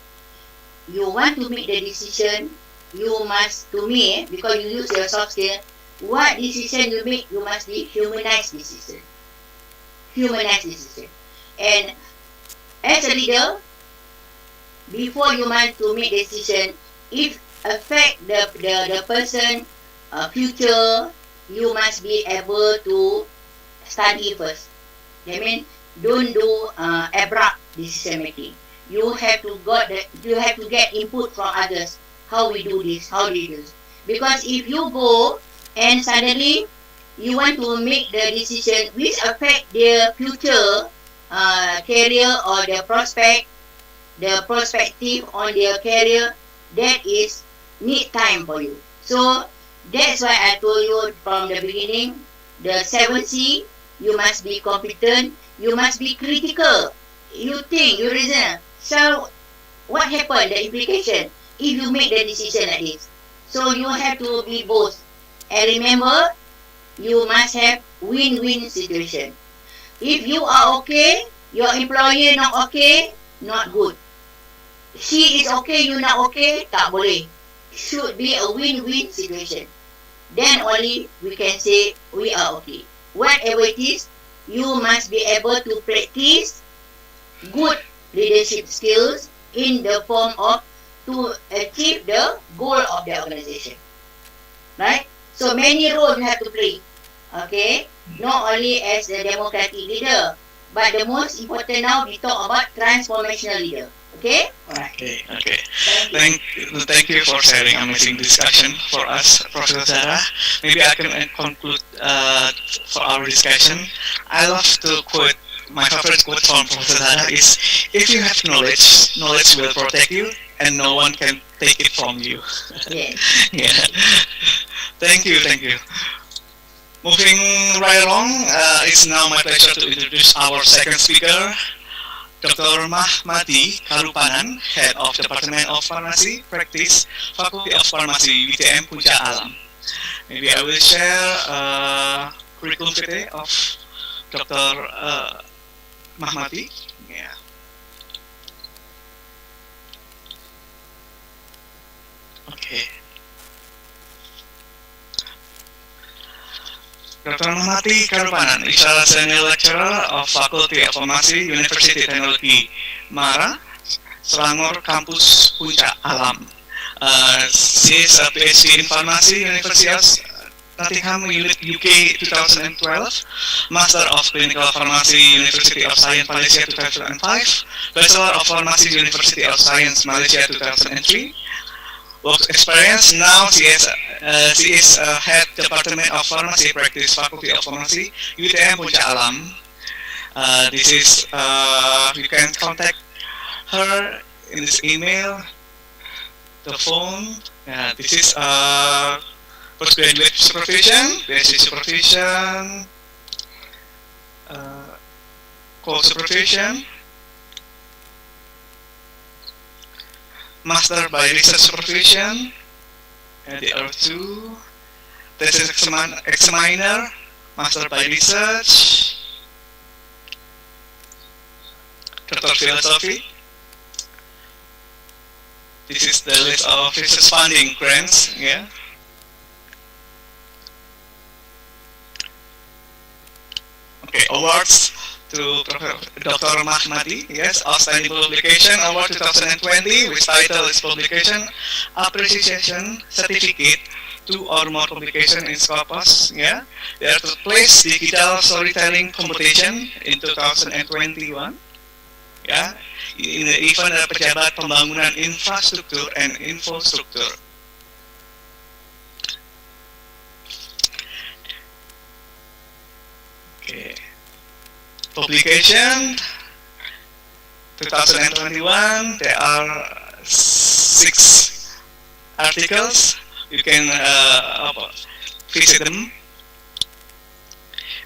Speaker 8: you want to make the decision, you must, to me, because you use your soft skill, what decision you make, you must be humanized decision. Humanized decision. And as a leader, before you want to make decision, if affect the person future, you must be able to study first. That means don't do abrupt decision making. You have to get input from others. How we do this? How do we do this? Because if you go and suddenly you want to make the decision which affect their future career or their prospective on their career, that is need time for you. So that's why I told you from the beginning, the 7C, you must be competent, you must be critical. You think, you reason. So, what happened, the implication, if you make the decision like this? So, you have to be both. And remember, you must have win-win situation. If you are okay, your employer not okay, not good. She is okay, you not okay, tak boleh. Should be a win-win situation. Then only we can say we are okay. Whatever it is, you must be able to practice good leadership skills in the form of to achieve the goal of the organization. Right? So many roles you have to play. Okay? Not only as the democratic leader, but the most important now we talk about transformational leader. Okay? Alright.
Speaker 7: Okay. Thank you for sharing amazing discussion for us, Professor Zahrah. Maybe I can conclude for our discussion. I love to quote, my favorite quote from Professor Zahrah is, if you have knowledge, knowledge will protect you and no one can take it from you.
Speaker 8: Yeah.
Speaker 7: Yeah. Thank you. Moving right along, it's now my pleasure to introduce our second speaker, Dr. Mahmathi Karuppannan, Head of Department of Pharmacy Practice, Faculty of Pharmacy, UiTM Puncak Alam. Maybe I will share curriculum vitae of Dr. Mahmathi. Yeah. Okay. Dr. Mahmathi Karuppannan is a senior lecturer of Faculty of Pharmacy, University Teknologi Mara, Selangor Campus Puncak Alam. She is a PhD in Pharmacy, University of Nottingham, UK 2012, Master of Clinical Pharmacy, University of Science Malaysia 2005, Bachelor of Pharmacy, University of Science Malaysia 2003. Work experience now she is head Department of Pharmacy Practice, Faculty of Pharmacy, UiTM Puncak Alam. This is you can contact her in this email, the phone. This is postgraduate supervision, PhD supervision, co-supervision, master by research supervision, and the other two, thesis examiner, master by research, Doctor Philosophy. This is the list of research funding grants, yeah. Okay, awards to Dr. Mahmathi, yes, Outstanding Publication Award 2020, which title is Publication Appreciation Certificate, 2 or more publication in Scopus, yeah. They are to place digital storytelling competition in 2021, yeah. In the event pejabat pembangunan infrastruktur and infostruktur. Okay. Publication 2021, there are 6 articles. You can visit them.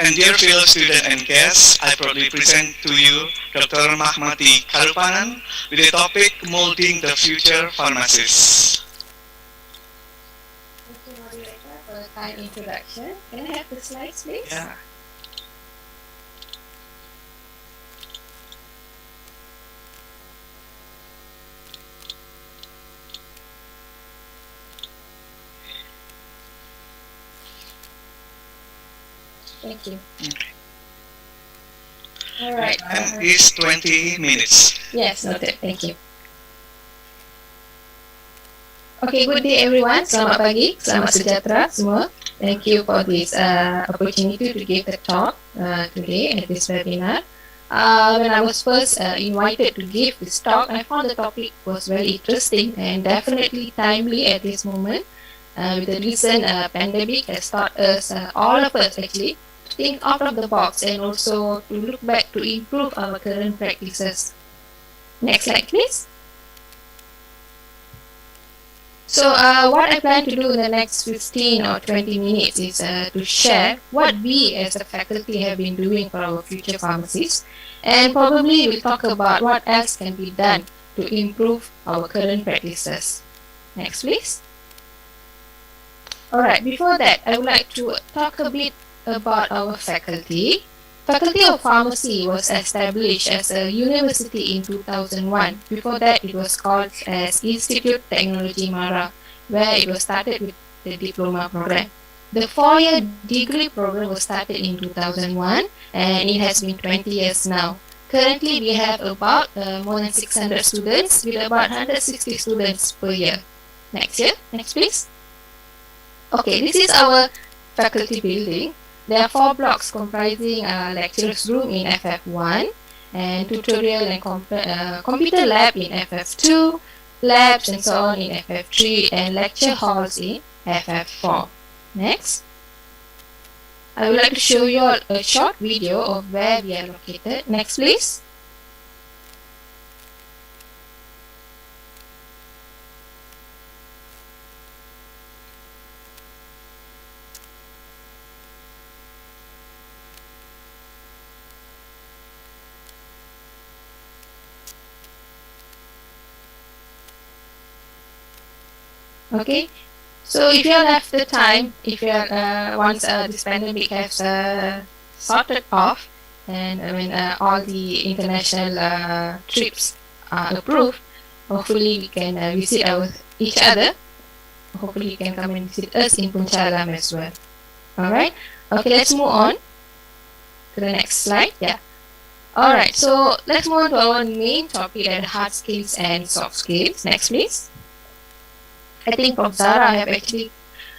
Speaker 7: And dear fellow student and guests, I proudly present to you Dr. Mahmathi Karuppannan with the topic Molding the Future Pharmacist.
Speaker 9: Thank you, Moderator, for the kind introduction. Can I have the slides, please?
Speaker 7: Yeah.
Speaker 9: Thank you. All right.
Speaker 7: And it's 20 minutes.
Speaker 9: Yes, noted. Thank you. Okay, good day everyone. Selamat pagi, selamat sejahtera semua. Thank you for this opportunity to give the talk today at this webinar. When I was first invited to give this talk, I found the topic was very interesting and definitely timely at this moment. With the recent pandemic has taught us, all of us actually, to think out of the box and also to look back to improve our current practices. Next slide, please. So what I plan to do in the next 15 or 20 minutes is to share what we as a faculty have been doing for our future pharmacists, and probably we'll talk about what else can be done to improve our current practices. Next, please. Alright, before that, I would like to talk a bit about our faculty. Faculty of Pharmacy was established as a university in 2001. Before that, it was called as Institute Technology Mara, where it was started with the diploma program. The 4-year degree program was started in 2001, and it has been 20 years now. Currently, we have about more than 600 students with about 160 students per year. Next please. Okay, this is our faculty building. There are 4 blocks comprising lecturers room in FF1 and tutorial and computer lab in FF2, labs and so on in FF3, and lecture halls in FF4. Next. I would like to show you all a short video of where we are located. Next please. Okay, so if you all have the time, if you are once this pandemic has sorted off, and all the international trips are approved, hopefully we can visit each other. Hopefully you can come and visit us in Puncak as well. Alright, okay, let's move on to the next slide. Yeah. Alright, so let's move on to our main topic, that hard skills and soft skills. Next please. I think Prof. Zahrah have actually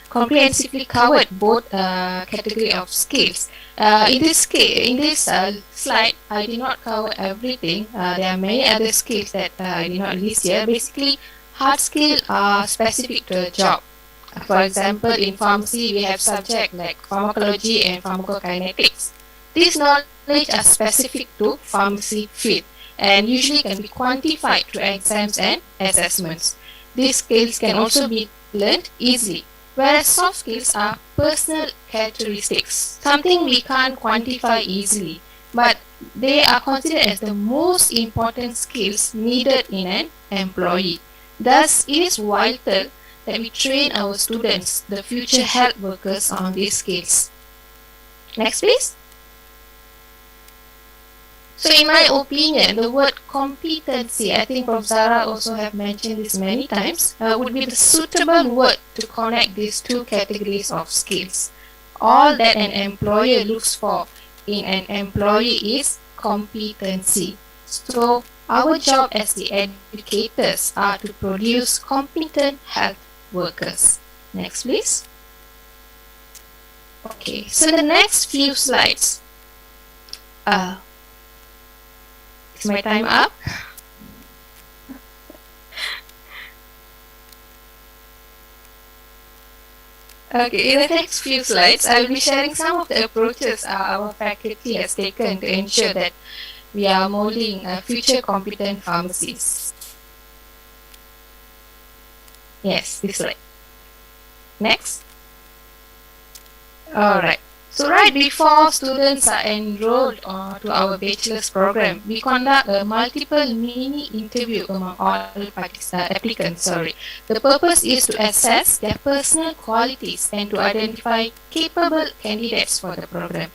Speaker 9: comprehensively covered both category of skills. In this slide, I did not cover everything. There are many other skills that I did not list here. Basically, hard skills are specific to a job. For example, in pharmacy, we have subjects like pharmacology and pharmacokinetics. These knowledge are specific to pharmacy field and usually can be quantified through exams and assessments. These skills can also be learned easily, whereas soft skills are personal characteristics, something we can't quantify easily, but they are considered as the most important skills needed in an employee. Thus, it is vital that we train our students, the future health workers, on these skills. Next, please. So in my opinion, the word competency, I think Prof. Zahrah also have mentioned this many times, would be the suitable word to connect these two categories of skills. All that an employer looks for in an employee is competency. So our job as the educators are to produce competent health workers. Next please. Okay, so the next few slides. Is my time up? Okay, in the next few slides, I will be sharing some of the approaches our faculty has taken to ensure that we are molding future competent pharmacists. Yes, this slide. Next. Alright. So right before students are enrolled to our bachelor's program, we conduct a multiple mini interview among all applicants. The purpose is to assess their personal qualities and to identify capable candidates for the program.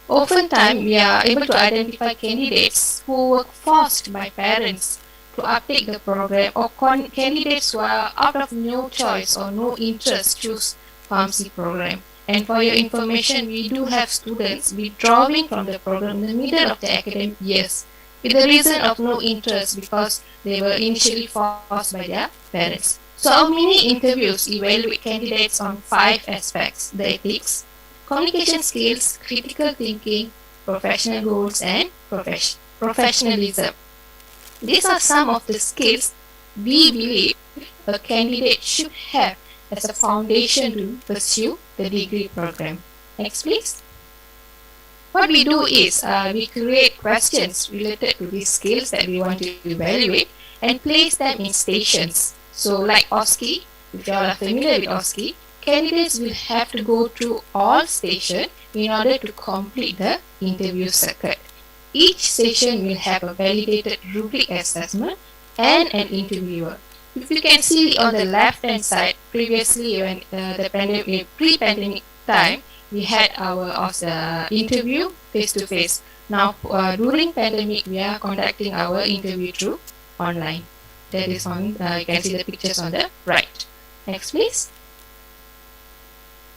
Speaker 9: Oftentimes, we are able to identify candidates who were forced by parents to uptake the program, or candidates who are out of no choice or no interest choose pharmacy program. And for your information, we do have students withdrawing from the program in the middle of the academic years with the reason of no interest because they were initially forced by their parents. So our mini interviews evaluate candidates on 5 aspects: the ethics, communication skills, critical thinking, professional goals, and professionalism. These are some of the skills we believe a candidate should have as a foundation to pursue the degree program. Next please. What we do is we create questions related to these skills that we want to evaluate and place them in stations. So like OSCE, if you all are familiar with OSCE, candidates will have to go through all stations in order to complete the interview circuit. Each station will have a validated rubric assessment and an interviewer. If you can see on the left hand side, previously when pre-pandemic time, we had our interview face to face. Now during pandemic, we are conducting our interview through online. That is on, you can see the pictures on the right. Next please.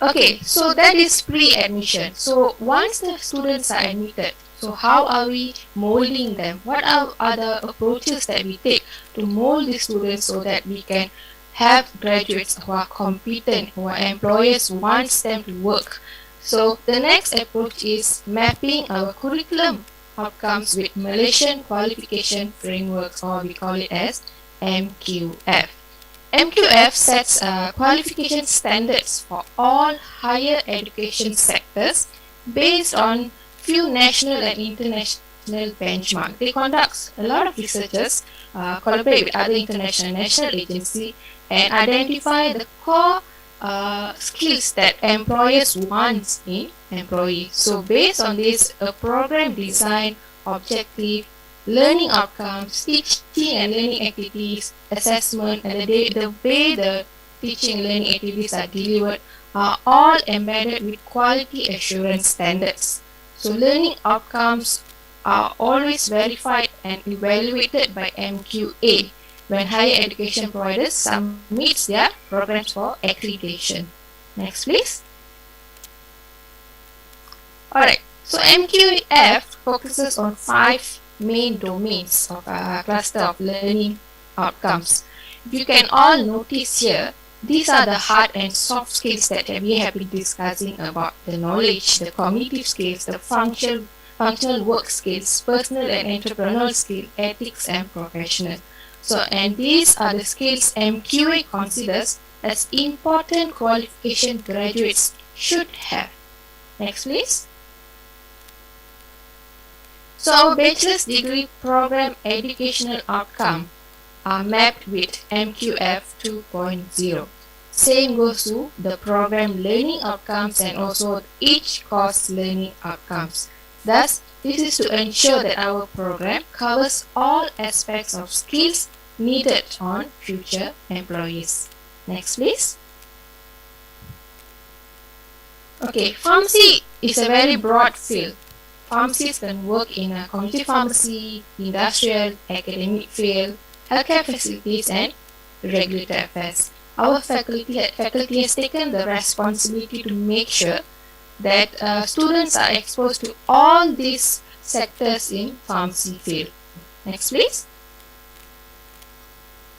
Speaker 9: Okay, so that is pre-admission. So once the students are admitted, so how are we molding them? What are the approaches that we take to mold the students so that we can have graduates who are competent, who our employers want them to work? So the next approach is mapping our curriculum outcomes with Malaysian qualification frameworks, or we call it as MQF. MQF sets qualification standards for all higher education sectors based on few national and international benchmarks. They conduct a lot of researchers, collaborate with other international and national agencies, and identify the core skills that employers want in employees. So based on this, a program design, objective, learning outcomes, teaching and learning activities, assessment, and the way the teaching and learning activities are delivered are all embedded with quality assurance standards. So learning outcomes are always verified and evaluated by MQA when higher education providers submit their programs for accreditation. Next please. Alright, so MQF focuses on 5 main domains of a cluster of learning outcomes. You can all notice here, these are the hard and soft skills that we have been discussing about: the knowledge, the cognitive skills, the functional work skills, personal and entrepreneurial skills, ethics and professional. So, and these are the skills MQA considers as important qualification graduates should have. Next please. So our bachelor's degree program educational outcome are mapped with MQF 2.0. Same goes to the program learning outcomes and also each course learning outcomes. Thus, this is to ensure that our program covers all aspects of skills needed on future employees. Next please. Okay, pharmacy is a very broad field. Pharmacists can work in a community pharmacy, industrial, academic field, healthcare facilities, and regulatory affairs. Our faculty has taken the responsibility to make sure that students are exposed to all these sectors in pharmacy field. Next please.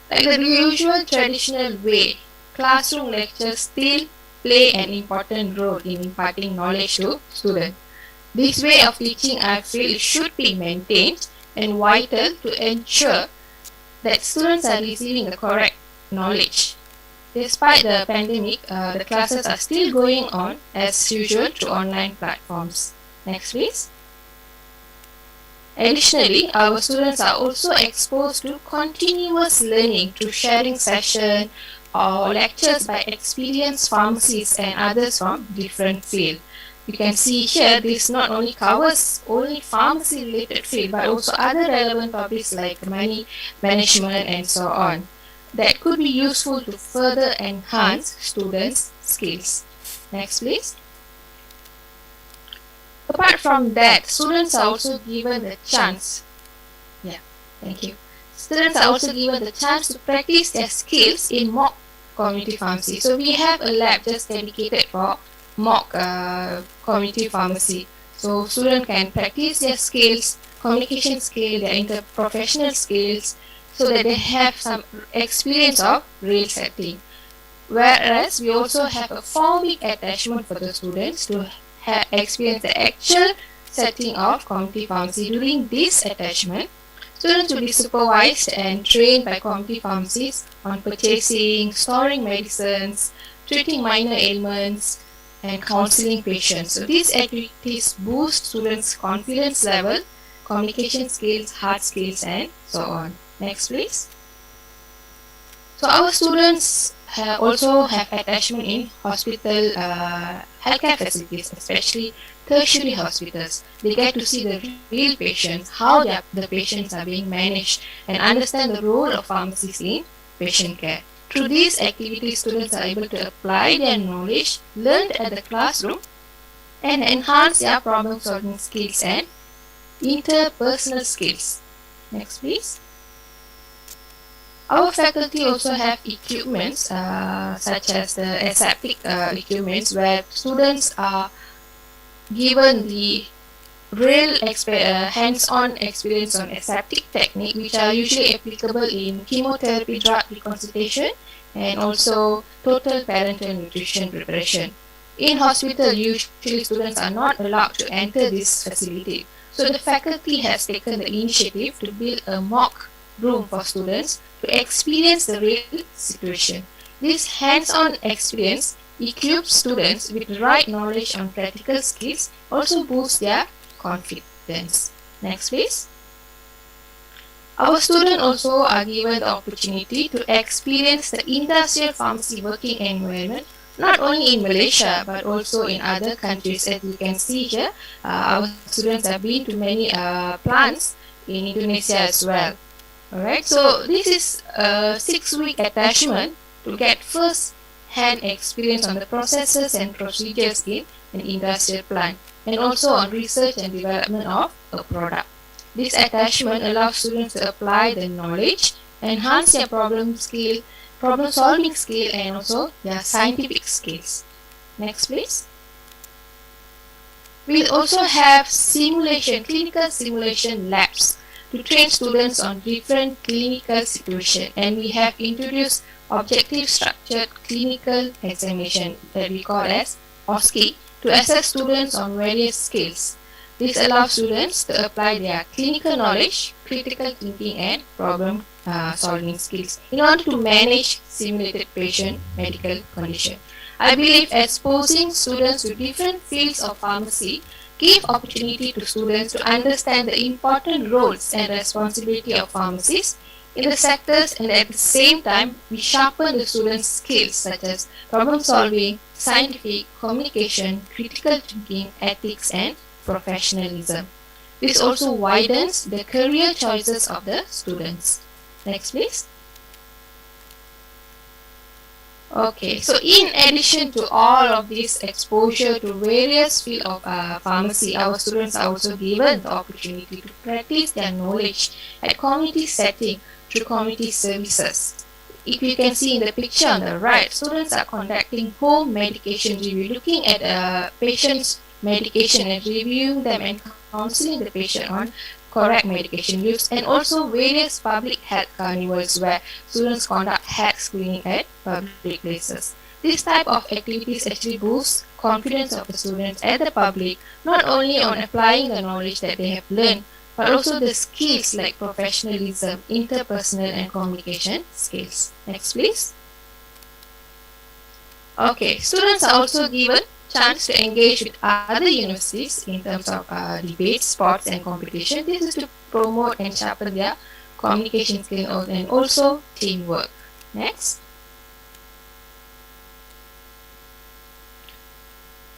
Speaker 9: Like the usual traditional way, classroom lectures still play an important role in imparting knowledge to students. This way of teaching, I feel, should be maintained and vital to ensure that students are receiving the correct knowledge. Despite the pandemic, the classes are still going on as usual through online platforms. Next please. Additionally, our students are also exposed to continuous learning through sharing sessions or lectures by experienced pharmacists and others from different fields. You can see here, this not only covers only pharmacy related field but also other relevant topics like money management and so on that could be useful to further enhance students' skills. Next please. Apart from that, students are also given the chance. Thank you. Students are also given the chance to practice their skills in mock community pharmacy. So we have a lab just dedicated for mock community pharmacy. So students can practice their skills, communication skills, their interprofessional skills, so that they have some experience of real setting. Whereas we also have a 4-week attachment for the students to have experience the actual setting of community pharmacy. During this attachment, students will be supervised and trained by community pharmacists on purchasing, storing medicines, treating minor ailments, and counseling patients. So these activities boost students' confidence level, communication skills, hard skills, and so on. Next please. So our students also have attachment in hospital healthcare facilities, especially tertiary hospitals. They get to see the real patients, how the patients are being managed, and understand the role of pharmacists in patient care. Through these activities, students are able to apply their knowledge learned at the classroom and enhance their problem-solving skills and interpersonal skills. Next, please. Our faculty also have equipments such as the aseptic equipments where students are given the real hands-on experience on aseptic technique, which are usually applicable in chemotherapy drug reconstitution and also total parental nutrition preparation. In hospital, usually students are not allowed to enter this facility. So the faculty has taken the initiative to build a mock room for students to experience the real situation. This hands-on experience equips students with the right knowledge on practical skills, also boosts their confidence. Next, please. Our students also are given the opportunity to experience the industrial pharmacy working environment, not only in Malaysia but also in other countries. As you can see here, our students have been to many plants in Indonesia as well. Alright, so this is a 6-week attachment to get first-hand experience on the processes and procedures in an industrial plant, and also on research and development of a product. This attachment allows students to apply the knowledge, enhance their problem-solving skill, and also their scientific skills. Next, please. We also have clinical simulation labs to train students on different clinical situations, and we have introduced objective structured clinical examination that we call as OSCE to assess students on various skills. This allows students to apply their clinical knowledge, critical thinking, and problem solving skills in order to manage simulated patient medical condition. I believe exposing students to different fields of pharmacy give opportunity to students to understand the important roles and responsibility of pharmacists in the sectors, and at the same time we sharpen the students' skills such as problem solving, scientific, communication, critical thinking, ethics, and professionalism. This also widens the career choices of the students. Next, please. Okay, so in addition to all of this exposure to various fields of pharmacy, our students are also given the opportunity to practice their knowledge at community setting through community services. If you can see in the picture on the right, students are conducting home medication review, looking at a patient's medication and reviewing them and counseling the patient on correct medication use, and also various public health carnivals where students conduct health screening at public places. This type of activities actually boosts confidence of the students and the public, not only on applying the knowledge that they have learned, but also the skills like professionalism, interpersonal, and communication skills. Next, please. Okay, students are also given chance to engage with other universities in terms of debates, sports, and competition. This is to promote and sharpen their communication skills and also teamwork. Next.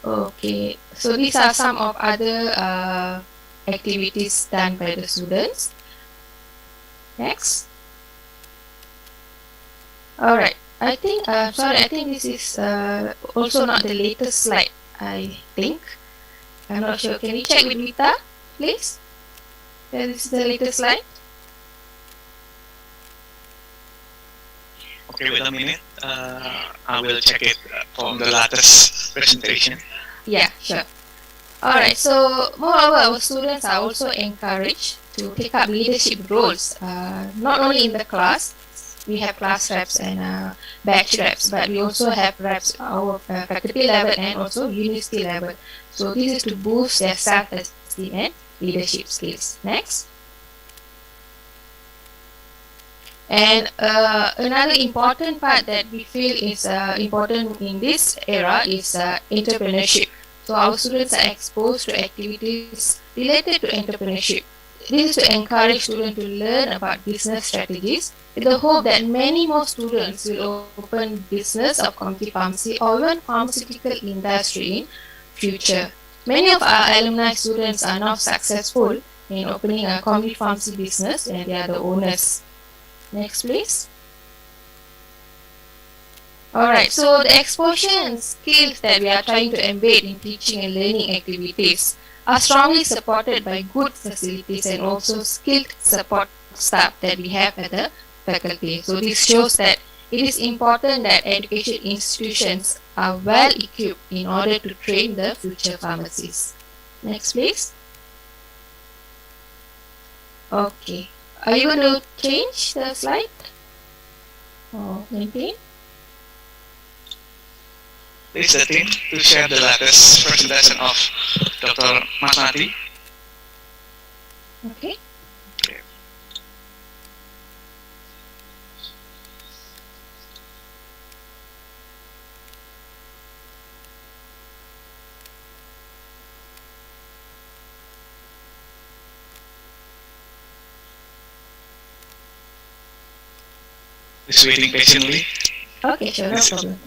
Speaker 9: Okay, so these are some of other activities done by the students. Next. Alright. I think, I think this is also not the latest slide, I think. I'm not sure. Can you check with Rita, please? Yeah, this is the latest slide.
Speaker 7: Okay, wait a minute. I will check it from the latest presentation.
Speaker 9: Yeah, sure. Alright, so moreover, our students are also encouraged to take up leadership roles, not only in the class. We have class reps and batch reps, but we also have reps our faculty level and also university level. So this is to boost their self-esteem and leadership skills. Next. And another important part that we feel is important in this era is entrepreneurship. So our students are exposed to activities related to entrepreneurship. this is to encourage students to learn about business strategies with the hope that many more students will open business of community pharmacy or even pharmaceutical industry in future. Many of our alumni students are now successful in opening a community pharmacy business and they are the owners. Next, please. Alright, so the exposure and skills that we are trying to embed in teaching and learning activities are strongly supported by good facilities and also skilled support staff that we have at the faculty. So this shows that it is important that education institutions are well equipped in order to train the future pharmacists. Next, please. Okay. Are you going to change the slide? Or maintain?
Speaker 7: Please the team to share the latest presentation of Dr. Mahmathi.
Speaker 9: Okay.
Speaker 7: Is waiting patiently.
Speaker 9: Okay, sure, no problem.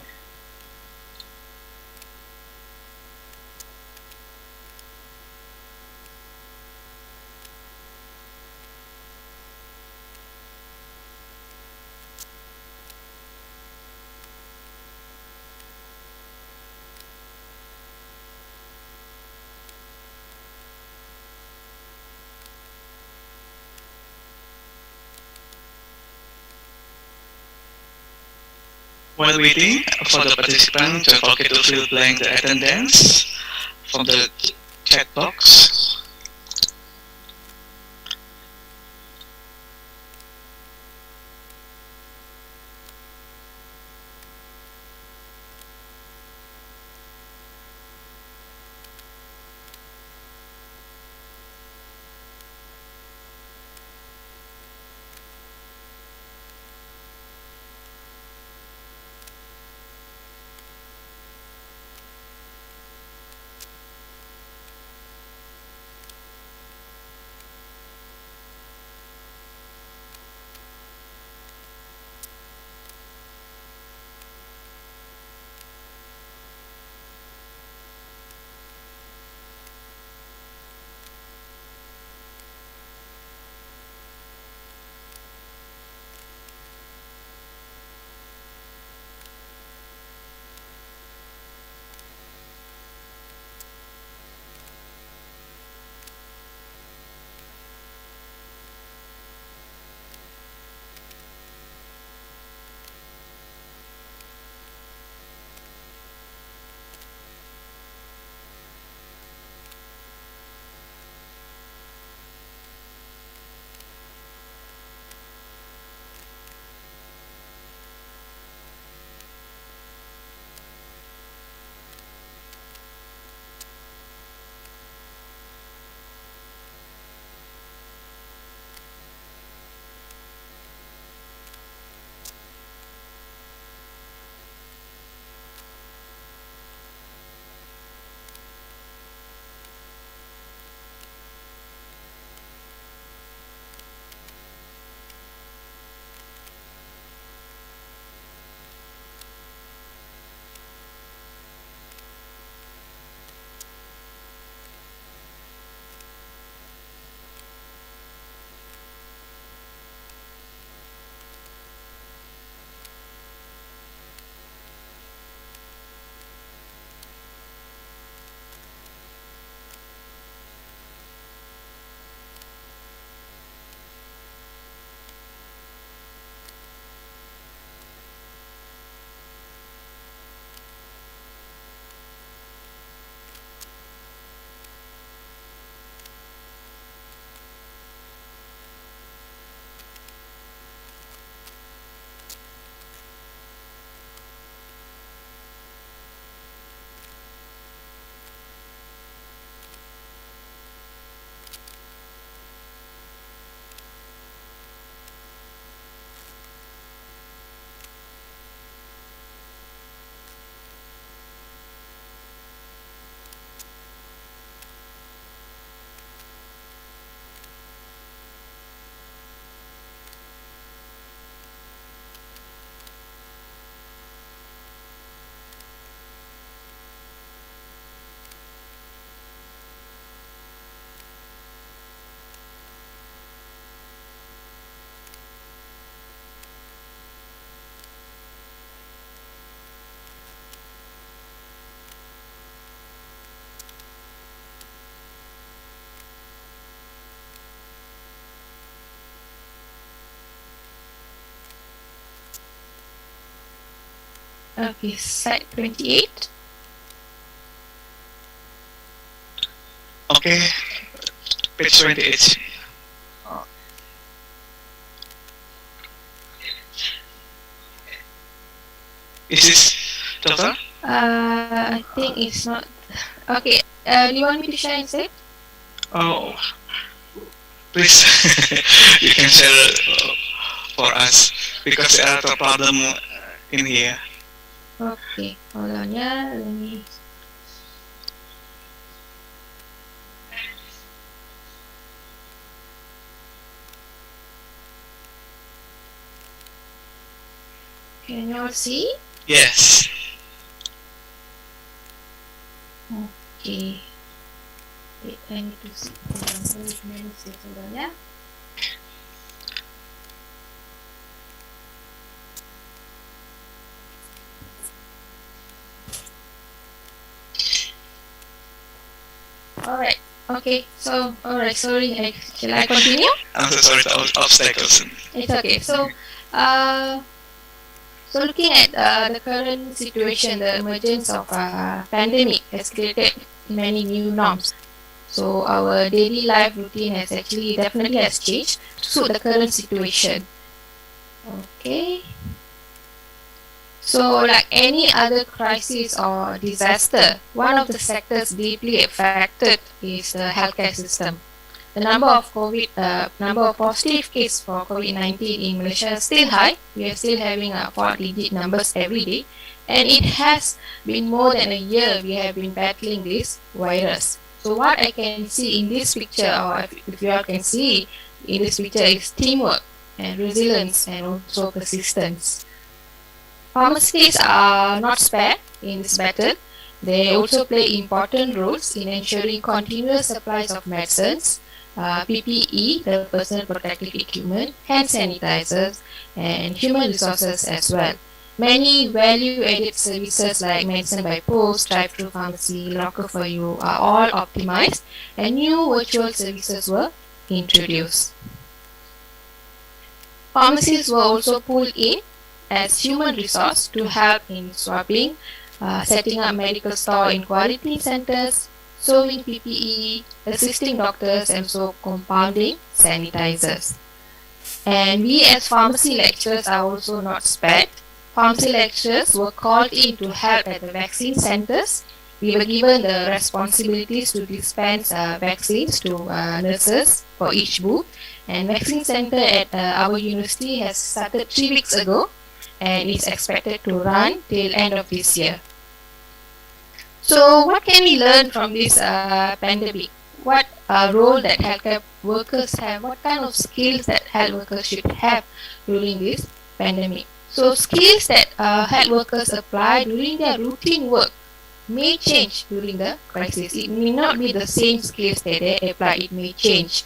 Speaker 7: While waiting for the participant, don't forget to fill blank the attendance from the chat box.
Speaker 9: Okay, slide 28.
Speaker 7: Okay, page 28. Is this doctor?
Speaker 9: I think it's not. Okay, do you want me to share instead?
Speaker 7: Oh, please, you can share for us because there are the problem in here.
Speaker 9: Okay, hold on, yeah, let me. Can you all see?
Speaker 7: Yes.
Speaker 9: Okay. Wait, I need to see. Hold on, yeah. Alright, okay, so, alright, sorry, shall I continue?
Speaker 7: I'm so sorry for obstacles.
Speaker 9: It's okay. So looking at the current situation, the emergence of pandemic has created many new norms. So our daily life routine has actually definitely has changed to suit the current situation. Okay. So like any other crisis or disaster, one of the sectors deeply affected is the healthcare system. The number of positive cases for COVID-19 in Malaysia is still high. We are still having 4-digit numbers every day, and it has been more than a year we have been battling this virus. So what I can see in this picture, or if you all can see in this picture, is teamwork and resilience and also persistence. Pharmacists are not spared in this battle. They also play important roles in ensuring continuous supplies of medicines, PPE, the personal protective equipment, hand sanitizers, and human resources as well. Many value-added services like medicine by post, drive-through pharmacy, locker for you are all optimized, and new virtual services were introduced. Pharmacies were also pulled in as human resource to help in swabbing, setting up medical store in quarantine centers, sewing PPE, assisting doctors, and so compounding sanitizers. And we as pharmacy lecturers are also not spared. Pharmacy lecturers were called in to help at the vaccine centers. We were given the responsibilities to dispense vaccines to nurses for each booth. And vaccine center at our university has started 3 weeks ago and is expected to run till end of this year. So what can we learn from this pandemic? What role that healthcare workers have? What kind of skills that health workers should have during this pandemic? So skills that health workers apply during their routine work may change during the crisis. It may not be the same skills that they apply. It may change.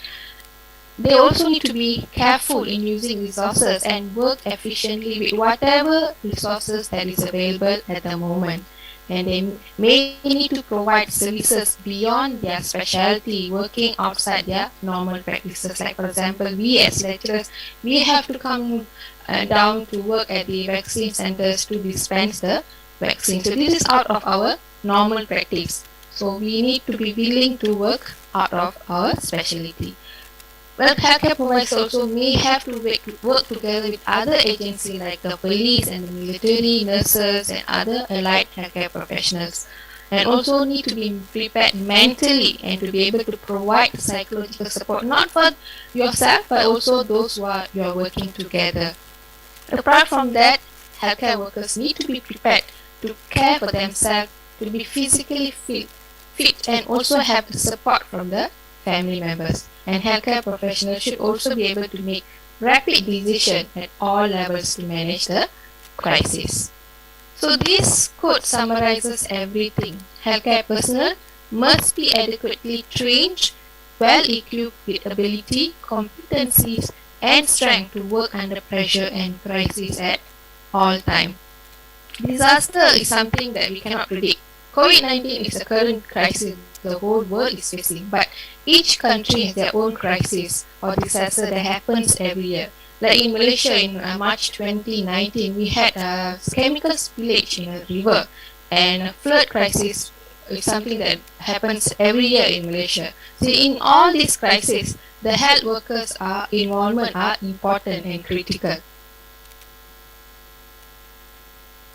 Speaker 9: They also need to be careful in using resources and work efficiently with whatever resources that is available at the moment. And they may need to provide services beyond their specialty, working outside their normal practices. Like for example, we as lecturers, we have to come down to work at the vaccine centers to dispense the vaccine. So this is out of our normal practice. So we need to be willing to work out of our specialty. Well, healthcare providers also may have to work together with other agencies like the police and the military, nurses, and other allied healthcare professionals, and also need to be prepared mentally and to be able to provide psychological support, not for yourself, but also those who are you are working together. Apart from that, healthcare workers need to be prepared to care for themselves, to be physically fit and also have the support from the family members. And healthcare professionals should also be able to make rapid decisions at all levels to manage the crisis. So this quote summarizes everything. Healthcare personnel must be adequately trained, well equipped with ability, competencies, and strength to work under pressure and crisis at all time. Disaster is something that we cannot predict. COVID-19 is a current crisis the whole world is facing, but each country has their own crisis or disaster that happens every year. Like in Malaysia in March 2019, we had a chemical spillage in a river, and a flood crisis is something that happens every year in Malaysia. So in all these crises, the health workers' involvement are important and critical.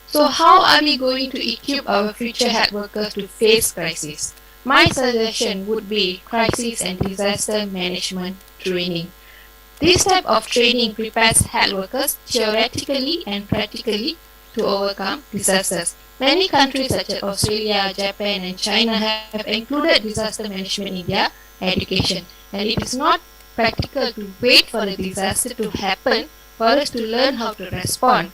Speaker 9: So how are we going to equip our future health workers to face crisis? My suggestion would be crisis and disaster management training. This type of training prepares health workers theoretically and practically to overcome disasters. Many countries such as Australia, Japan, and China have included disaster management in their education. And it is not practical to wait for a disaster to happen for us to learn how to respond.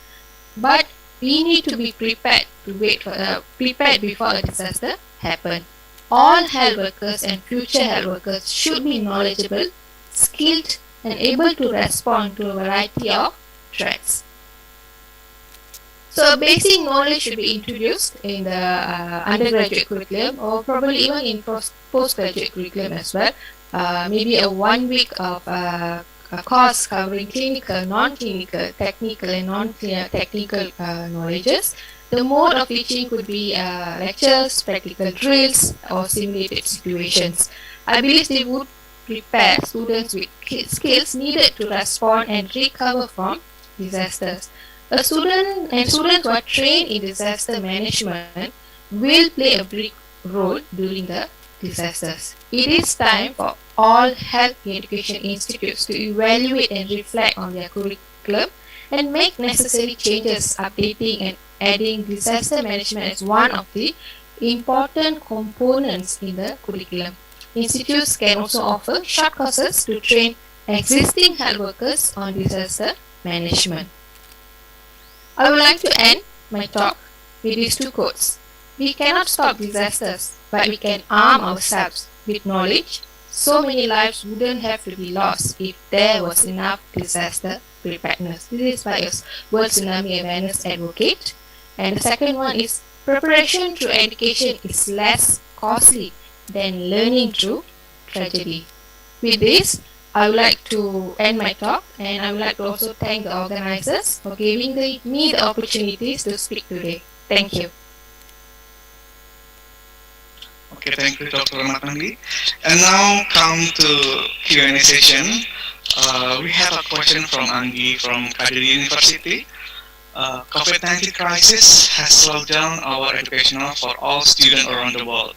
Speaker 9: But we need to be prepared to prepared before a disaster happens. All health workers and future health workers should be knowledgeable, skilled, and able to respond to a variety of threats. So basic knowledge should be introduced in the undergraduate curriculum, or probably even in postgraduate curriculum as well. Maybe a 1 week of a course covering clinical, non-clinical, technical, and non-technical knowledges. The mode of teaching could be lectures, practical drills, or simulated situations. I believe they would prepare students with skills needed to respond and recover from disasters. Students who are trained in disaster management will play a big role during the disasters. It is time for all health education institutes to evaluate and reflect on their curriculum and make necessary changes, updating and adding disaster management as one of the important components in the curriculum. Institutes can also offer short courses to train existing health workers on disaster management. I would like to end my talk with these two quotes. We cannot stop disasters, but we can arm ourselves with knowledge. So many lives wouldn't have to be lost if there was enough disaster preparedness. This is by a World Tsunami Awareness Advocate. And the second one is preparation through education is less costly than learning through tragedy. With this, I would like to end my talk, and I would like to also thank the organizers for giving me the opportunities to speak today. Thank you.
Speaker 7: Okay, thank you, Dr. Mahmathi. And now come to Q&A session. We have a question from Anggi from Kadiri University. COVID-19 crisis has slowed down our educational for all students around the world.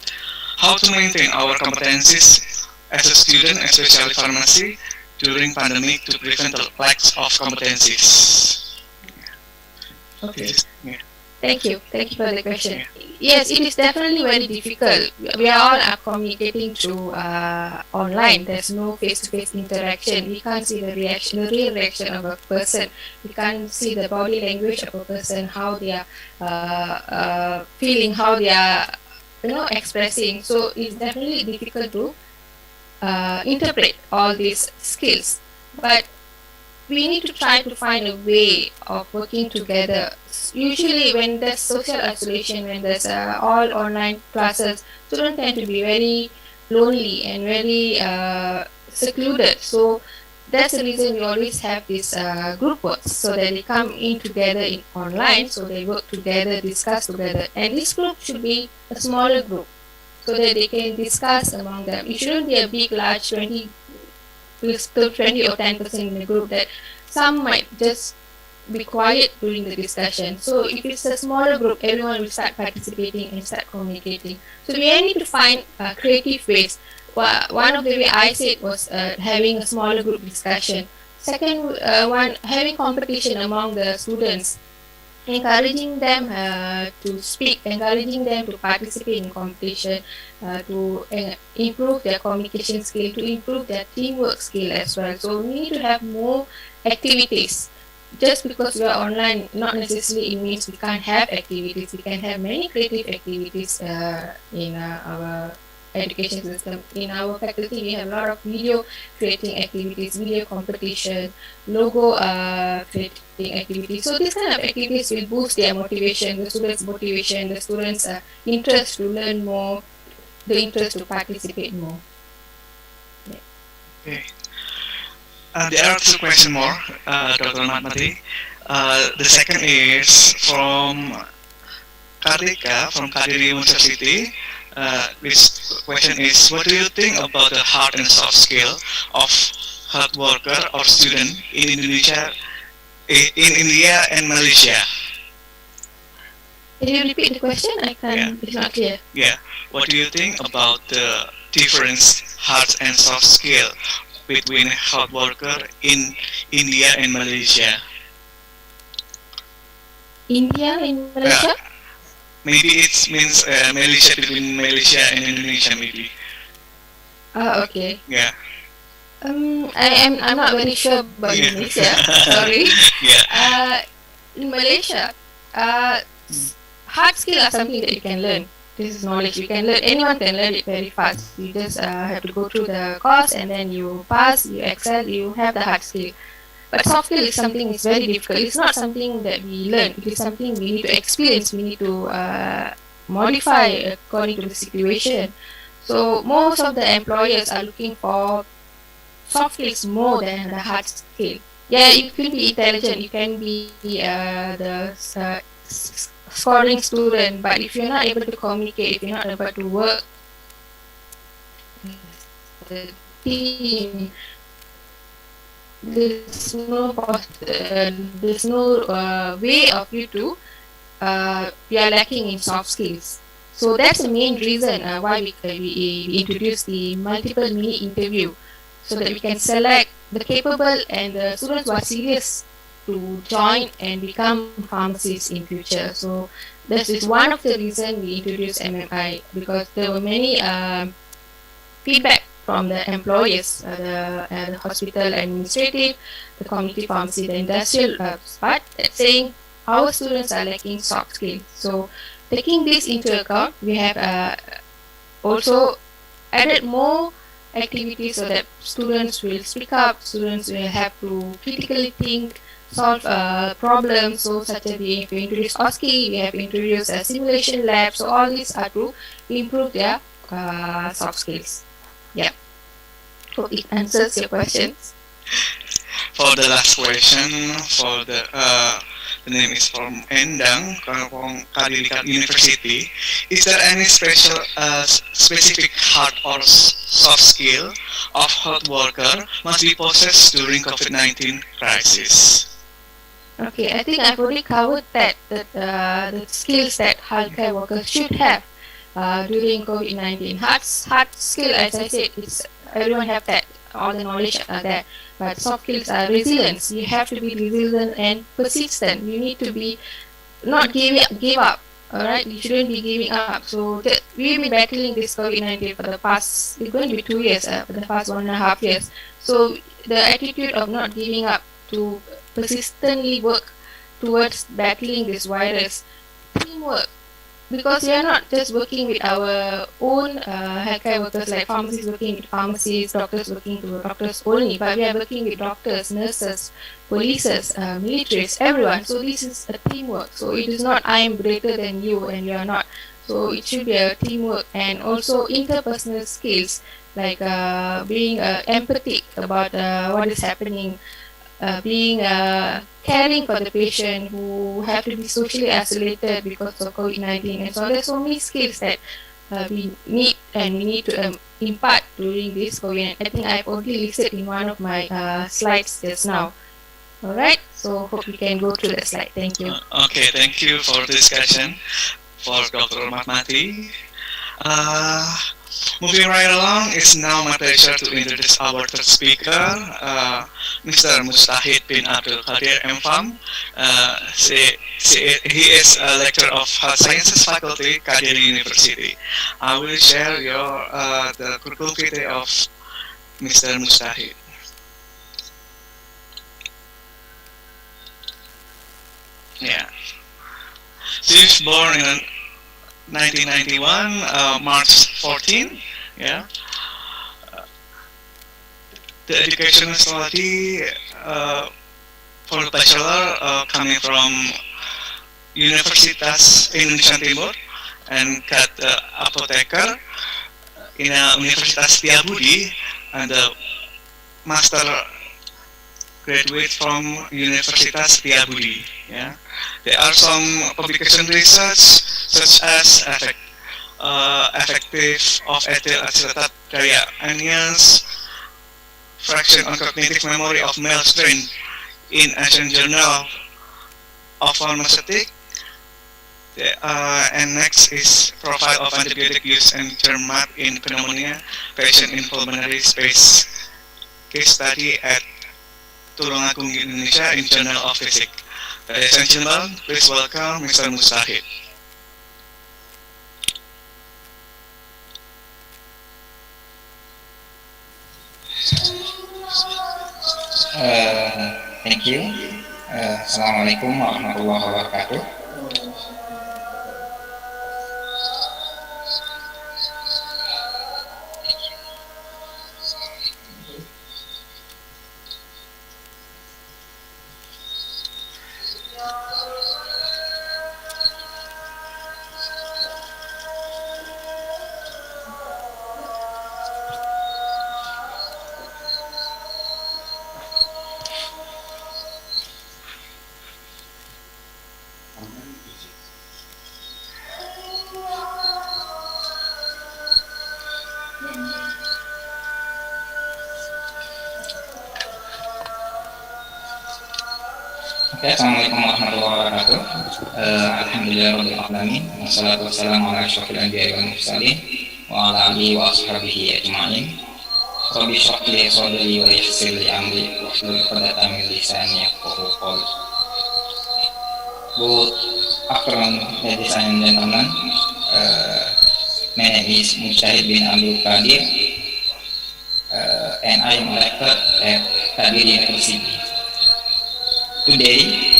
Speaker 7: How to maintain our competencies as a student, especially pharmacy, during pandemic to prevent the lack of competencies?
Speaker 9: Okay.
Speaker 7: Yeah.
Speaker 9: Thank you for the question. Yes, it is definitely very difficult. We are all communicating through online. There's no face-to-face interaction. We can't see the real reaction of a person. We can't see the body language of a person, how they are feeling, how they are, expressing. So it's definitely difficult to interpret all these skills. But we need to try to find a way of working together. Usually when there's social isolation, when there's all online classes, students tend to be very lonely and very secluded. So that's the reason we always have this group works, so that they come in together in online, so they work together, discuss together. And this group should be a smaller group, so that they can discuss among them. It shouldn't be a big, large 20 or 10% in the group that some might just be quiet during the discussion. So if it's a smaller group, everyone will start participating and start communicating. So we need to find creative ways. One of the way I said was having a smaller group discussion. Second one, having competition among the students, encouraging them to speak, encouraging them to participate in competition, to improve their communication skill, to improve their teamwork skill as well. So we need to have more activities. Just because we are online, not necessarily it means we can't have activities. We can have many creative activities in our education system. In our faculty, we have a lot of video creating activities, video competition, logo creating activities. So these kind of activities will boost their motivation, the students' motivation, the students' interest to learn more, the interest to participate more.
Speaker 7: Okay. There are two questions more, Dr. Mahmathi. The second is from Kartika from Kadiri University. This question is, what do you think about the hard and soft skill of hard worker or student in Indonesia, in India and Malaysia?
Speaker 9: Can you repeat the question? It's not clear.
Speaker 7: Yeah. What do you think about the difference hard and soft skill between hard worker in India and Malaysia?
Speaker 9: India and Malaysia?
Speaker 7: Maybe it means Malaysia, between Malaysia and Indonesia, maybe.
Speaker 9: Okay.
Speaker 7: Yeah.
Speaker 9: I'm not very sure about Indonesia. Sorry.
Speaker 7: Yeah.
Speaker 9: In Malaysia, hard skill are something that you can learn. This is knowledge you can learn. Anyone can learn it very fast. You just have to go through the course and then you pass, you excel, you have the hard skill. But soft skill is something that's very difficult. It's not something that we learn. It is something we need to experience. We need to modify according to the situation. So most of the employers are looking for soft skills more than the hard skill. Yeah, you can be intelligent. You can be the scoring student, but if you're not able to communicate, if you're not able to work the team, there's no way of you to we are lacking in soft skills. So that's the main reason why we introduce the multiple mini interview, so that we can select the capable and the students who are serious to join and become pharmacists in future. So this is one of the reasons we introduced MMI, because there were many feedback from the employers, the hospital administrative, the community pharmacy, the industrial part, saying our students are lacking soft skills. So taking this into account, we have also added more activities so that students will speak up, students will have to critically think, solve problems. So such as we have introduced OSCE, we have introduced a simulation lab. So all these are to improve their soft skills. Yeah. Hope it answers your questions.
Speaker 7: For the last question, for the name is from Endang from Kadiri University. Is there any special specific hard or soft skill of hard worker must be possessed during COVID-19 crisis?
Speaker 9: Okay, I think I've already covered that the skills that healthcare workers should have during COVID-19. Hard skill, as I said, it's everyone have that, all the knowledge are there. But soft skills are resilience. You have to be resilient and persistent. You need to be not give up. All right, you shouldn't be giving up. So we've been battling this COVID-19 for the past, it's going to be 2 years, for the past 1.5 years. So the attitude of not giving up, to persistently work towards battling this virus, teamwork. Because we are not just working with our own healthcare workers, like pharmacists working with pharmacists, doctors working with doctors only, but we are working with doctors, nurses, polices, militaries, everyone. So this is a teamwork. So it is not I am greater than you and you are not. So it should be a teamwork, and also interpersonal skills, like being empathic about what is happening, being caring for the patient who have to be socially isolated because of COVID-19, and so there's so many skills that we need to impart during this COVID. I think I've already listed in one of my slides just now. All right, so hope we can go through the slide. Thank you.
Speaker 7: Okay, thank you for discussion for Dr. Mahmathi. Moving right along, it's now my pleasure to introduce our third speaker, Mr. Mujtahid bin Abdul Kadir, M.Farm. He is a lecturer of Health Sciences Faculty, Kadiri University. I will share the curriculum vitae of Mr. Mujtahid. Yeah. He was born in 1991, March 14. Yeah. The educational study for the bachelor coming from Universitas Indonesia Timur, and got apotheker in Universitas Setiabudi, and the master graduate from Universitas Setiabudi. Yeah. There are some publication research such as effective of ethyl acetate daya anions, fraction on cognitive memory of male strain in Asian Journal of Pharmaceutics. And next is profile of antibiotic use and germ map in pneumonia, patient in pulmonary space. Case study at Tulungagung Indonesia in Journal of Physics. Ladies and gentlemen, please welcome Mr. Mujtahid.
Speaker 10: Thank you. Assalamualaikum warahmatullahi wabarakatuh. Assalamualaikum warahmatullahi wabarakatuh. Alhamdulillahirabbil alamin. Wassalatu wassalamu ala asyrofil anbiya'i wal mursalin wa ala alihi wa ashabihi ajma'in. Rabbi shrah li sadri wa yassir li amri wahlul 'uqdatam min lisani yafqahu qawli. Good afternoon, ladies and gentlemen. My name is Mujtahid bin Abdul Kadir, and I am lecturer at Kadiri University. Today,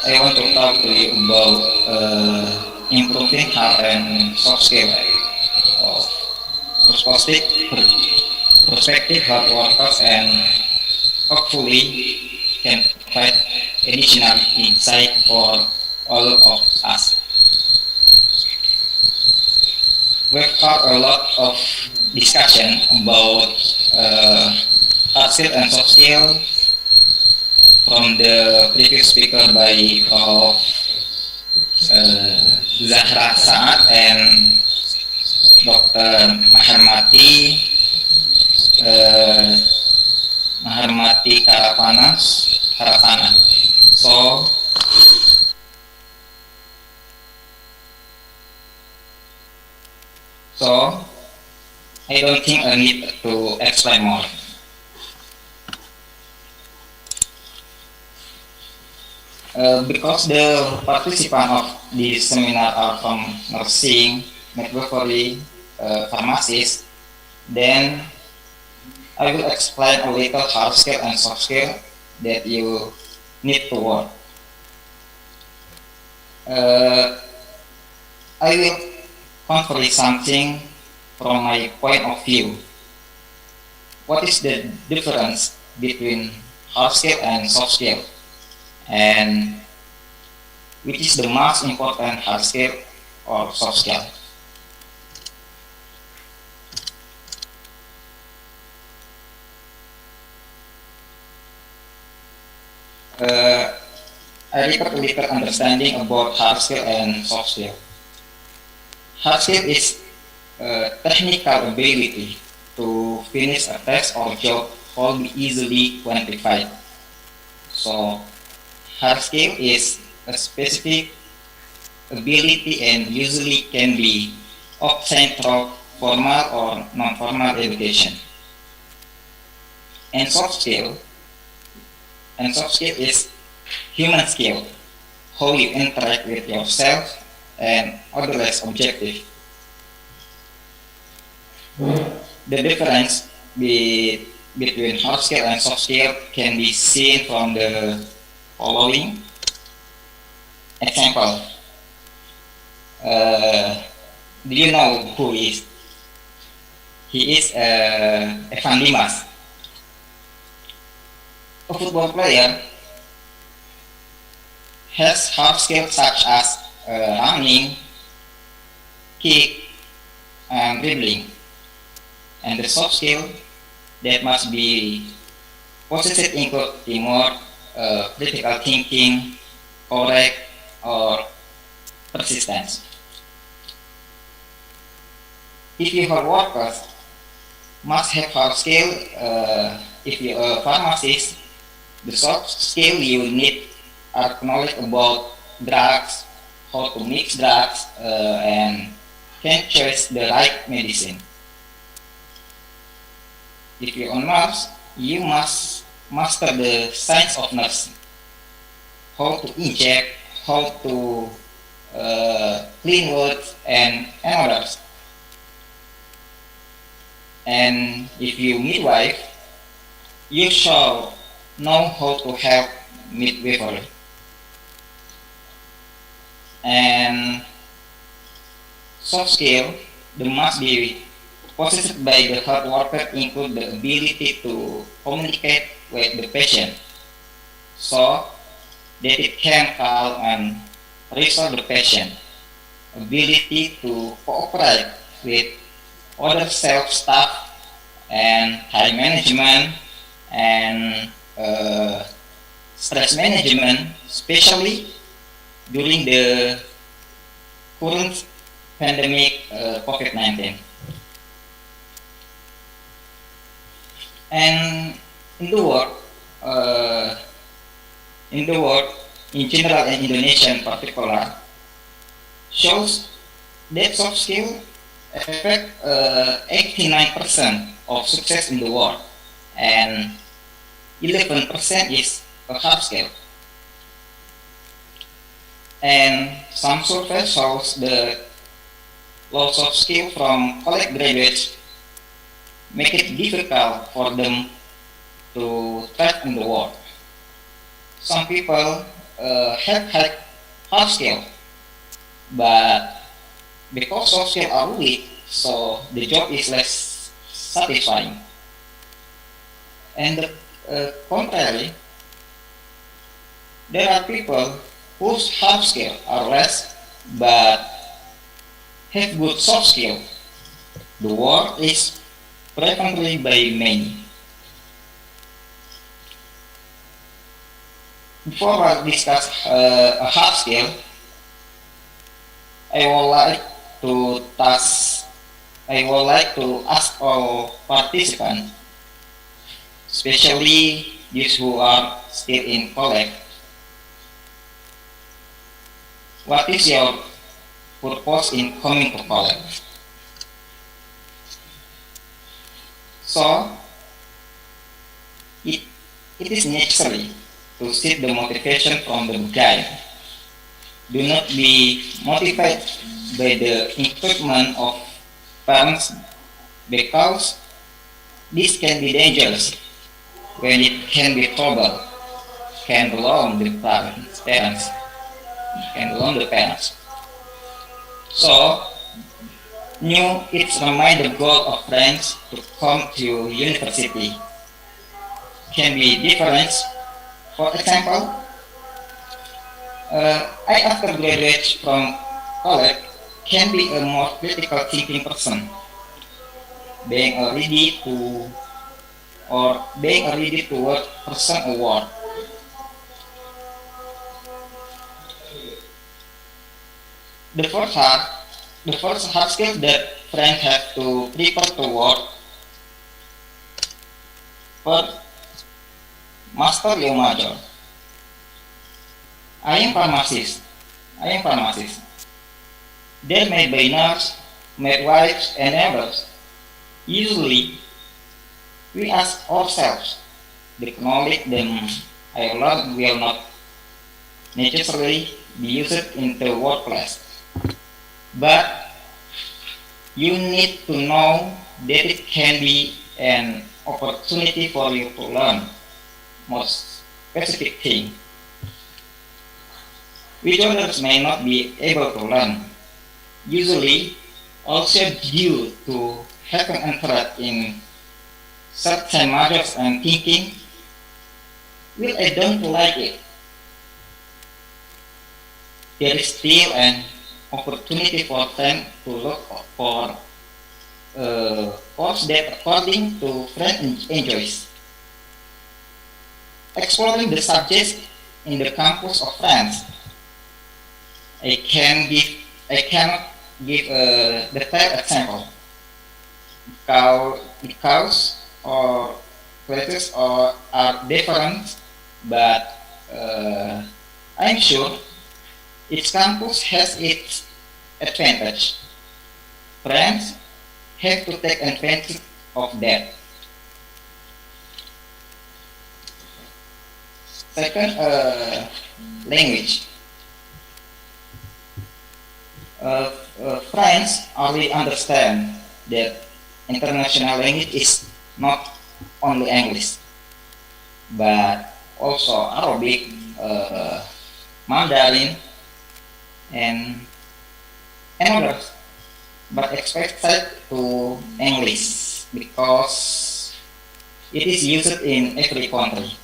Speaker 10: I want to talk to you about improving hard and soft skill of prospective hard workers, and hopefully can provide additional insight for all of us. We've had a lot of discussion about hard skill and soft skill from the previous speaker by Prof. Zahrah, Saad, and Dr. Mahmathi Karuppannan. So I don't think I need to explain more. Because the participants of this seminar are from nursing, midwifery, pharmacists, then I will explain a little hard skill and soft skill that you need to work. I will convey something from my point of view. What is the difference between hard skill and soft skill? And which is the most important hard skill or soft skill? I require a little understanding about hard skill and soft skill. Hard skill is technical ability to finish a task or job can be easily quantified. So hard skill is a specific ability and usually can be obtained through formal or non-formal education. And soft skill is human skill, how you interact with yourself and others' objective. The difference between hard skill and soft skill can be seen from the following example. Do you know who is? He is Evan Dimas, a football player. Has hard skills such as running, kick, and dribbling, and the soft skill that must be Possessive include teamwork, critical thinking, correct, or persistence. If you are workers, must have hard skill. If you are a pharmacist, the soft skill you need are knowledge about drugs, how to mix drugs, and can choose the right medicine. If you are a nurse, you must master the science of nursing, how to inject, how to clean wounds, and others. And if you midwife, you shall know how to help midwifery. And soft skill, the must be possessed by the hard worker include the ability to communicate with the patient so that it can calm and resolve the patient, ability to cooperate with other self staff and time management and stress management, especially during the current pandemic COVID-19. And in the world, in general and Indonesia in particular, shows that soft skill affect 89% of success in the world, and 11% is a hard skill. And some surveys shows the loss of skill from college graduates make it difficult for them to thrive in the world. Some people have had hard skill, but because soft skills are weak, so the job is less satisfying. And the contrary, there are people whose hard skills are less, but have good soft skill. The world is frequently by many. Before I discuss a hard skill, I would like to ask all participants, especially those who are still in college, what is your purpose in coming to college? So, it is necessary to seek the motivation from the guide. Do not be motivated by the encouragement of parents, because this can be dangerous when it can be trouble, can belong the parents, can belong the parents. So, it's remind the goal of friends to come to university can be different. For example, I after graduate from college can be a more critical thinking person, being a ready to work person award. The first hard skill that friends have to prepare to work. First, master your major. I am pharmacist. They're made by nurse, midwives, and others. Usually, we ask ourselves, the knowledge them I learned will not necessarily be used in the workplace. But you need to know that it can be an opportunity for you to learn more specific thing, which others may not be able to learn. Usually, also due to having interest in certain matters and thinking, well, I don't like it. There is still an opportunity for them to look for course that according to friend enjoys. exploring the subjects in the campus of France. I cannot give a detailed example because or places are different, but I'm sure each campus has its advantage. Friends have to take advantage of that. Second, language. Friends already understand that international language is not only English, but also Arabic, Mandarin, and others. But expected to English because it is used in every country.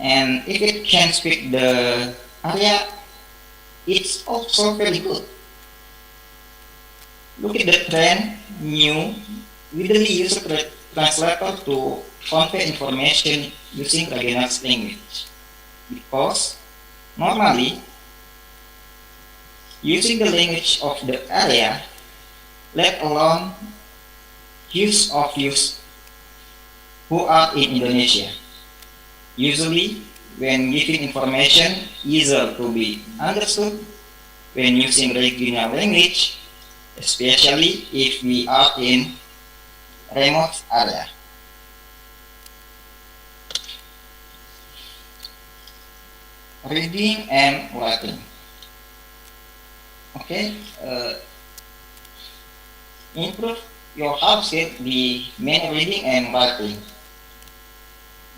Speaker 10: And if it can speak the area, it's also very good. Look at the trend, new, widely used translator to convey information using regional language. Because normally, using the language of the area, let alone use who are in Indonesia. Usually, when giving information, easier to be understood when using regional language, especially if we are in remote area. Reading and writing. Okay, improve your hard skill the main reading and writing.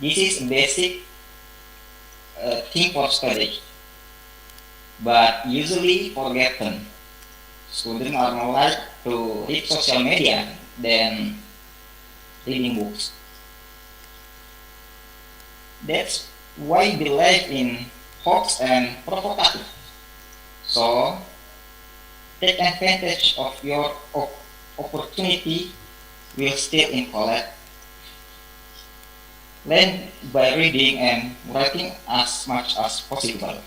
Speaker 10: This is a basic thing for study, but usually forgotten. Students are more like to read social media than reading books. That's why they live in hoax and provocative. So take advantage of your opportunity while still in college. Learn by reading and writing as much as possible.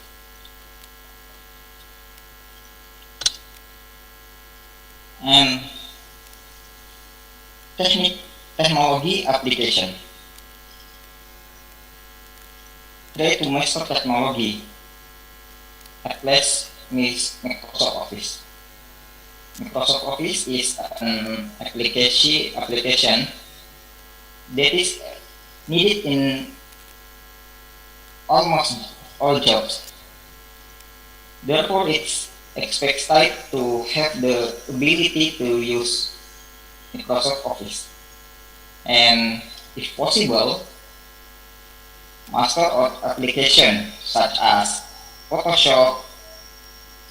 Speaker 10: And technology application. Try to master technology. At least means Microsoft Office. Microsoft Office is an application that is needed in almost all jobs. Therefore, it's expected to have the ability to use Microsoft Office. And if possible, master of application such as Photoshop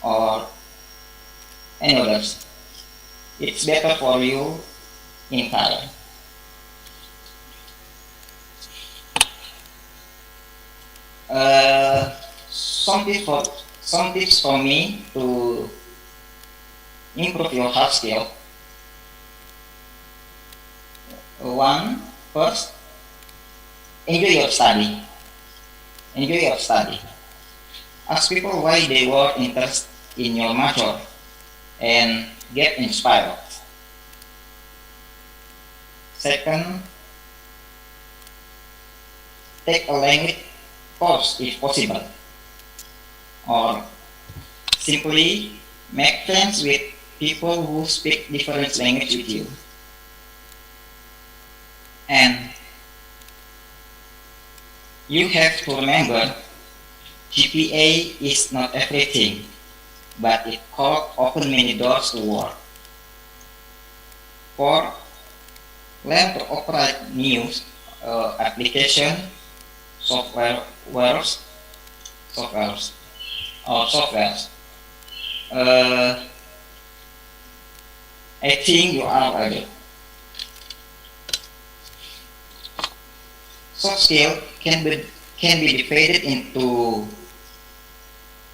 Speaker 10: or any others. It's better for you in time. Some tips for me to improve your hard skill. First, enjoy your study. Enjoy your study. Ask people why they were interested in your major and get inspired. Second, take a language course if possible, or simply make friends with people who speak different language with you. And you have to remember, GPA is not everything, but it could open many doors to work. 4. Learn to operate new application, softwares. I think you are ready. Soft skill can be divided into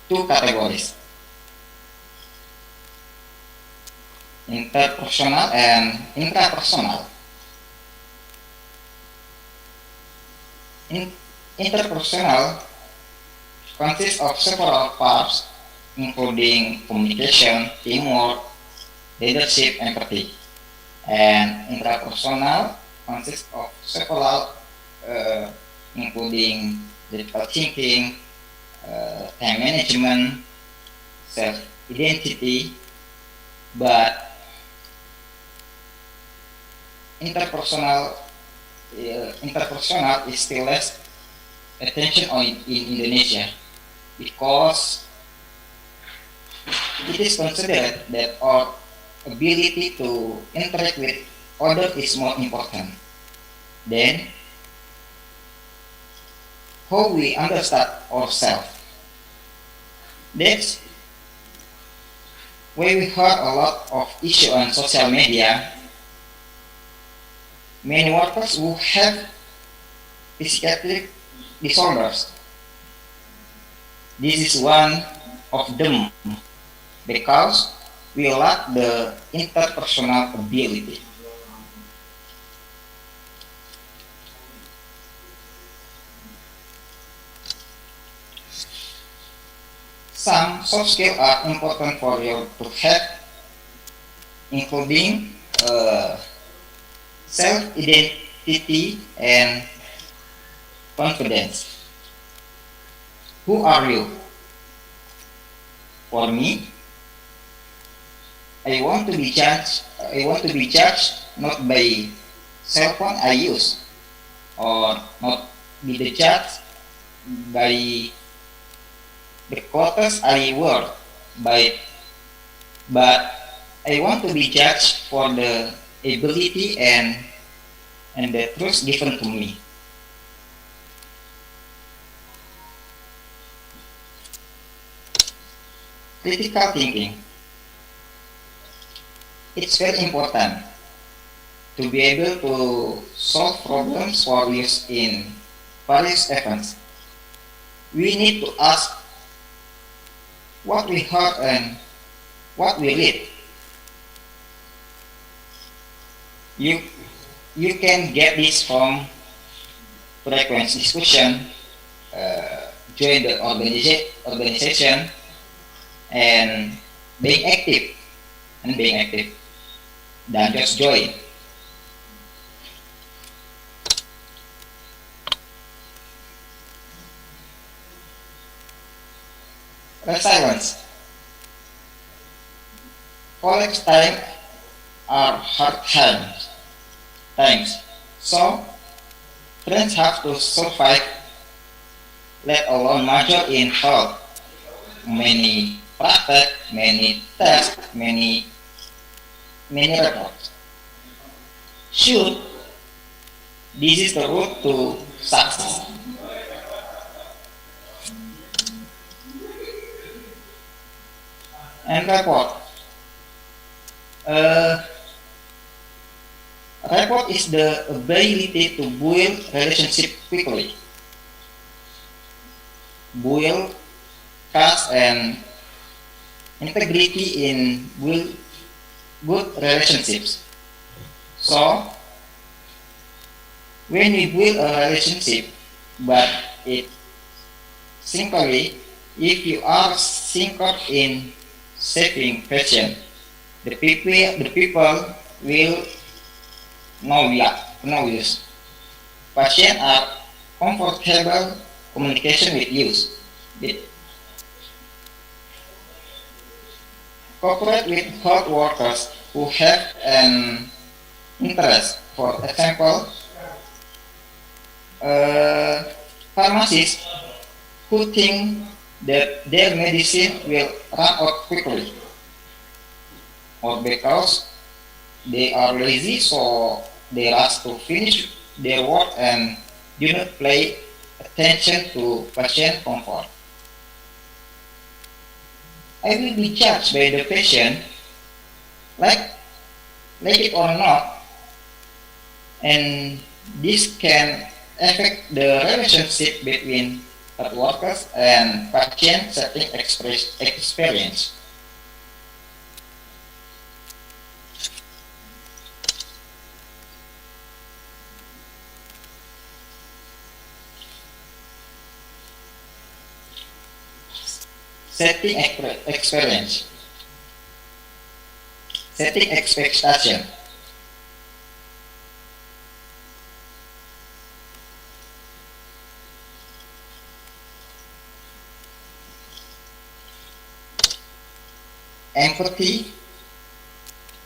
Speaker 10: two categories: interpersonal and intrapersonal. In- Interpersonal consists of several parts, including communication, teamwork, leadership, empathy. And intrapersonal consists of several, uh, including critical thinking, time management, self-identity, but interpersonal interpersonal is still less attention on in Indonesia because it is considered that our ability to interact with others is more important than how we understand ourselves. That's why we heard a lot of issue on social media. Many workers who have psychiatric disorders. This is one of them because we lack the interpersonal ability. Some soft skills are important for you to have, including self-identity and confidence. Who are you? For me, I want to be judged. I want to be judged not by cell phone I use, or not be the judge by the clothes I wear, but I want to be judged for the ability and the truth given to me. Critical thinking. It's very important to be able to solve problems for use in various events. We need to ask what we heard and what we read. You can get this from frequent discussion, join the organization, and being active. Don't just join. Resilience. College time are hard times. So friends have to survive, let alone major in health. Many practice, many tests, many reports. Should this is the route to success. And report. Report is the ability to build relationship quickly, build trust and integrity in build good relationships. So when we build a relationship, but it simply, if you are single in saving patient, the people will know you. Patients are comfortable communication with you. Cooperate with health workers who have an interest. For example, pharmacists who think that their medicine will run out quickly, or because they are lazy, so they rush to finish their work and do not pay attention to patient comfort. I will be judged by the patient, like it or not, and this can affect the relationship between health workers and patient setting experience. setting experience, setting expectation, empathy,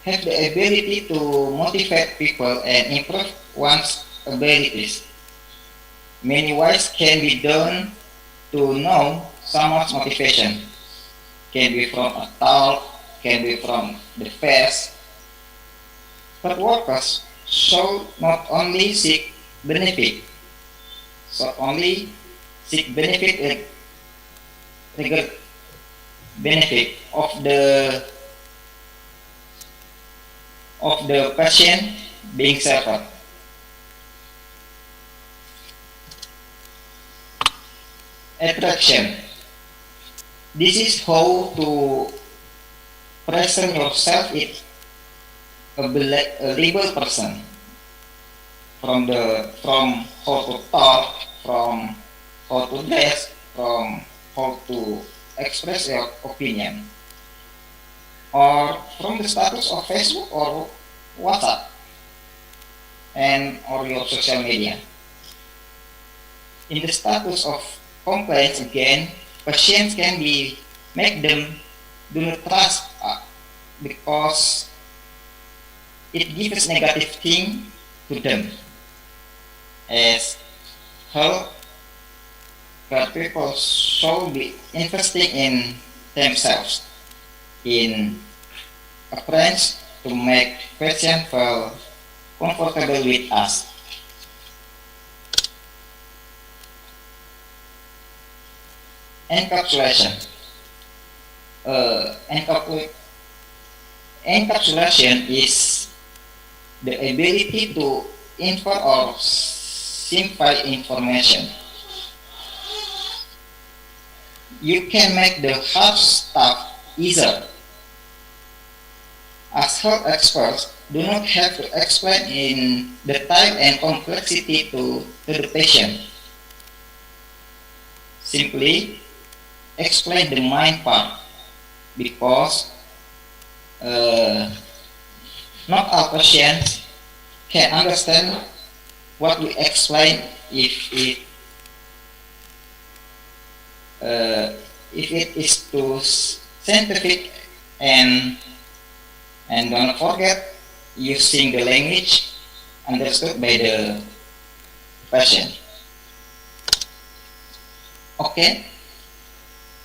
Speaker 10: have the ability to motivate people and improve one's abilities. Many ways can be done to know someone's motivation. Can be from a talk, can be from the face. But workers should not only seek benefit, should only seek benefit regard benefit of the patient being served. Attraction. This is how to present yourself as a believable person. From how to talk, from how to dress, from how to express your opinion, or from the status of Facebook or WhatsApp and or your social media. In the status of complaints again, patients can be make them do not trust because it gives negative thing to them. As health care people should be investing in themselves, in approach to make patients feel comfortable with us. Encapsulation. Encapsulation is the ability to infer or simplify information. You can make the hard stuff easier. As health experts do not have to explain in detail and complexity to the patient. Simply explain the mind part, because not all patients can understand what we explain if it is too scientific, and don't forget using the language understood by the patient. Okay,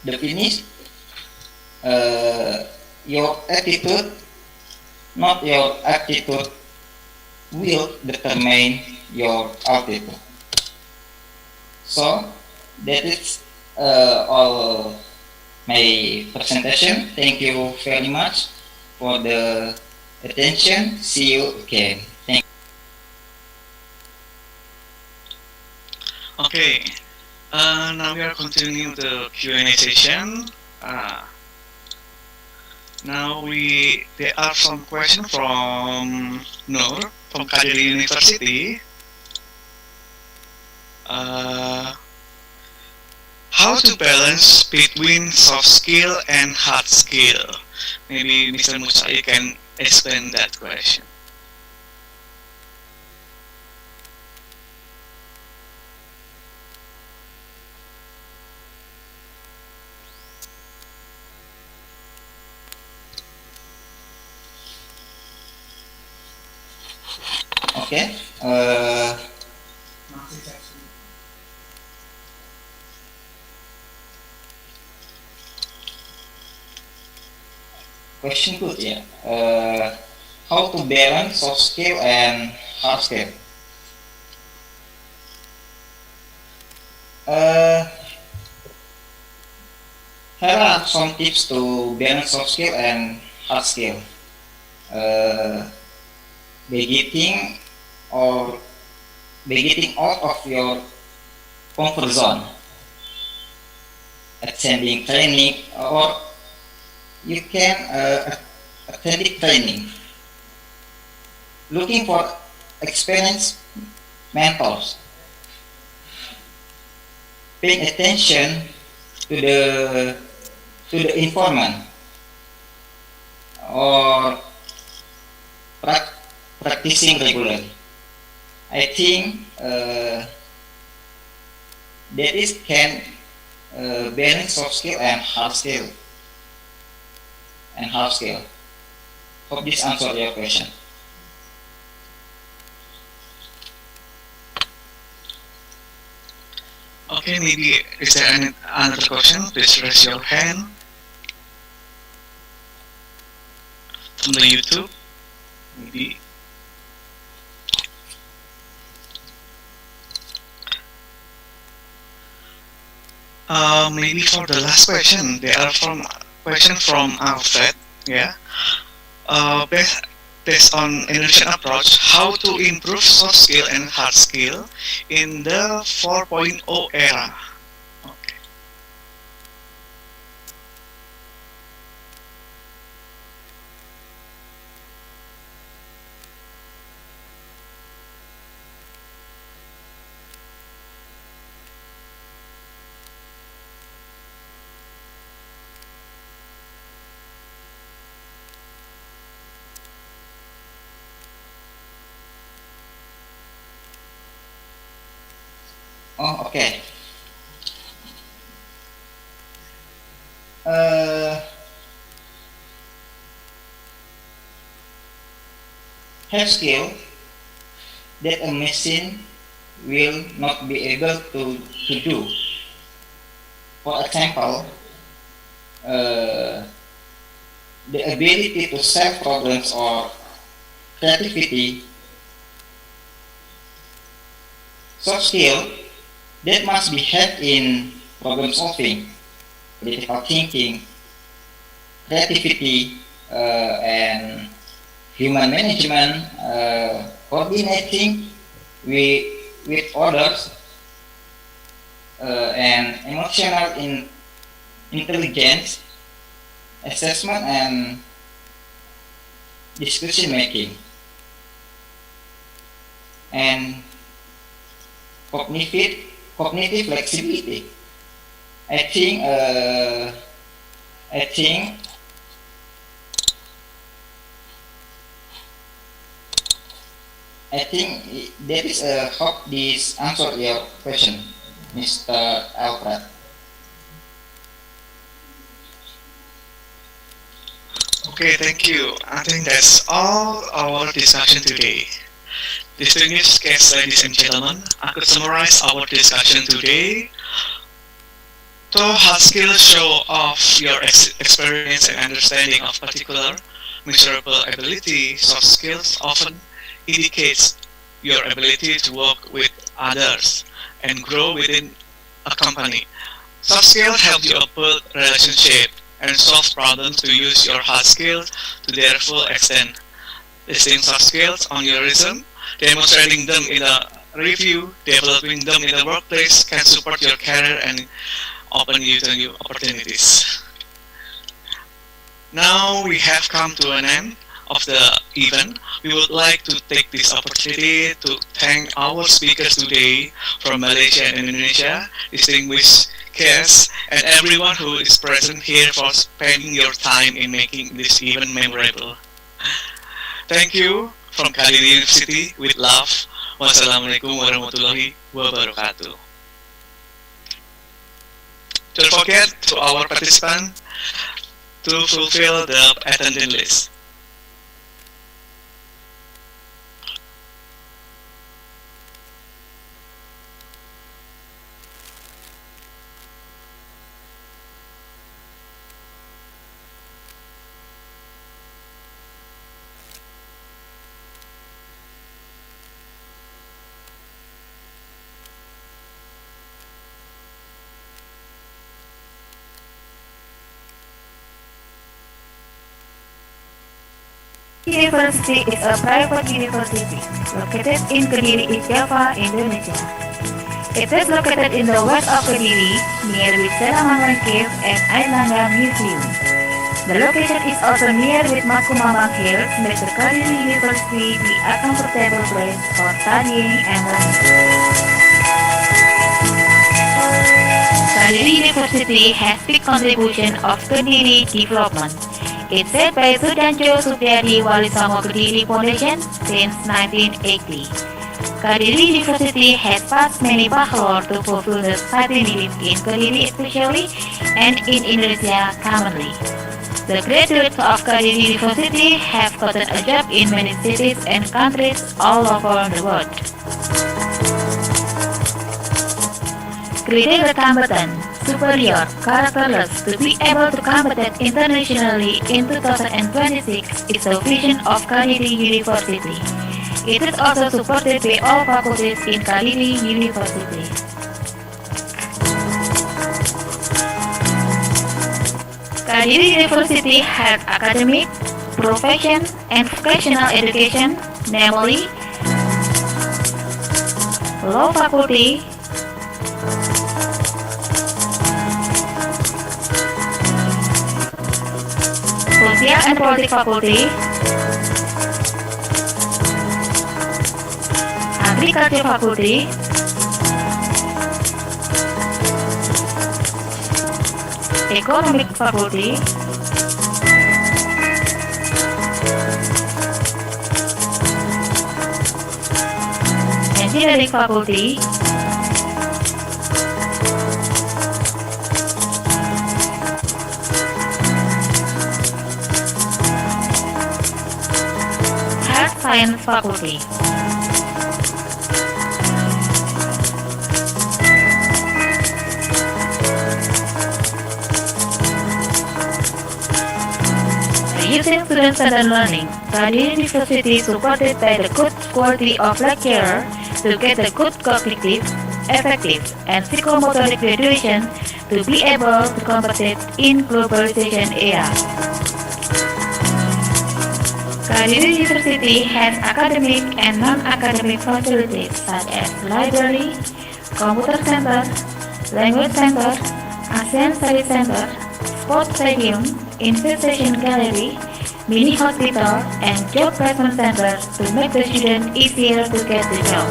Speaker 10: the finish. Your attitude, not your attitude, will determine your altitude. So that is all my presentation. Thank you very much for the attention. See you again. Thank you.
Speaker 7: Okay, now we are continuing the Q&A session. Now there are some questions from Nur from Kadiri University. How to balance between soft skill and hard skill? Maybe Mr. Mujtahid can explain that question.
Speaker 10: Okay. Question good, yeah. How to balance soft skill and hard skill? Here are some tips to balance soft skill and hard skill. By getting out of your comfort zone, attending training, or you can attend training, looking for experienced mentors, paying attention to the to the informant or practicing regularly. I think that is can balance soft skill and hard skill. Hope this answers your question.
Speaker 7: Okay, maybe is there any another question? Please raise your hand from the YouTube. Maybe. Maybe for the last question, there are question from Alfred. Yeah. Based on Indonesian approach, how to improve soft skill and hard skill in the 4.0 era. Okay.
Speaker 10: Oh, okay. Have skill that a machine will not be able to do. For example, the ability to solve problems or creativity. Soft skill that must be had in problem solving, critical thinking, creativity, and human management, coordinating with others, and emotional intelligence, assessment, and decision making, and cognitive flexibility. I think that is hope this answer your question, Mr. Alfred.
Speaker 7: Okay, thank you. I think that's all our discussion today. Distinguished guests, ladies and gentlemen, I could summarize our discussion today. Though hard skills show off your experience and understanding of particular measurable ability, soft skills often indicates your ability to work with others and grow within a company. Soft skills help you build relationship and solve problems to use your hard skills to their full extent. Listing soft skills on your resume, demonstrating them in a review, developing them in the workplace can support your career and open you to new opportunities. Now we have come to an end of the event. We would like to take this opportunity to thank our speakers today from Malaysia and Indonesia, distinguished guests, and everyone who is present here for spending your time in making this event memorable. Thank you from Kadiri University with love. Wassalamualaikum warahmatullahi wabarakatuh. Don't forget to our participants to fulfill the attendance list.
Speaker 2: University is a private university located in Kadiri, Java, Indonesia. It is located in the west of Kadiri, near with Zahrah and Airlangga Museum. The location is also near with Makumamang Hills, makes the Kadiri University be a comfortable place for studying and learning. Kadiri University has big contribution of Kadiri development. It's said by Sudanjo Supriyadi Walisongo Kadiri Foundation since 1980. Kadiri University has passed many bachelor to fulfill the society needs in Kadiri especially and in Indonesia commonly. The graduates of Kadiri University have gotten a job in many cities and countries all over the world. Criteria competent, superior, characterless to be able to compete internationally in 2026 is the vision of Kadiri University. It is also supported by all faculties in Kadiri University. Kadiri University has academic, profession, and vocational education, namely Law Faculty, Social and Politics Faculty, Agriculture Faculty, Economics Faculty, Engineering Faculty, Health Science Faculty. Using student-centered learning, Kadiri University is supported by the good quality of lecturer to get a good cognitive, effective, and psychomotoric graduation to be able to compete in globalization era. Kadiri University has academic and non-academic facilities such as library, computer center, language center, ASEAN Study Center, sports stadium, Investment Gallery, mini hospital, and job placement center to make the student easier to get the job.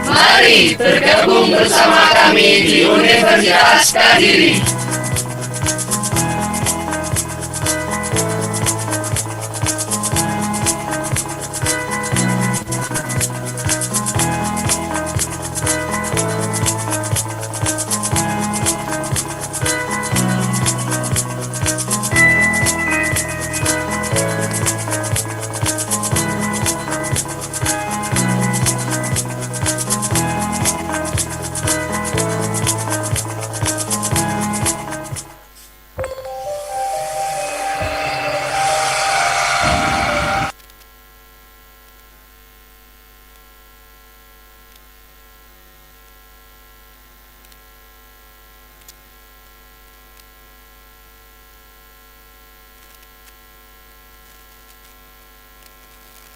Speaker 3: Mari bergabung bersama kami di Universitas Kadiri.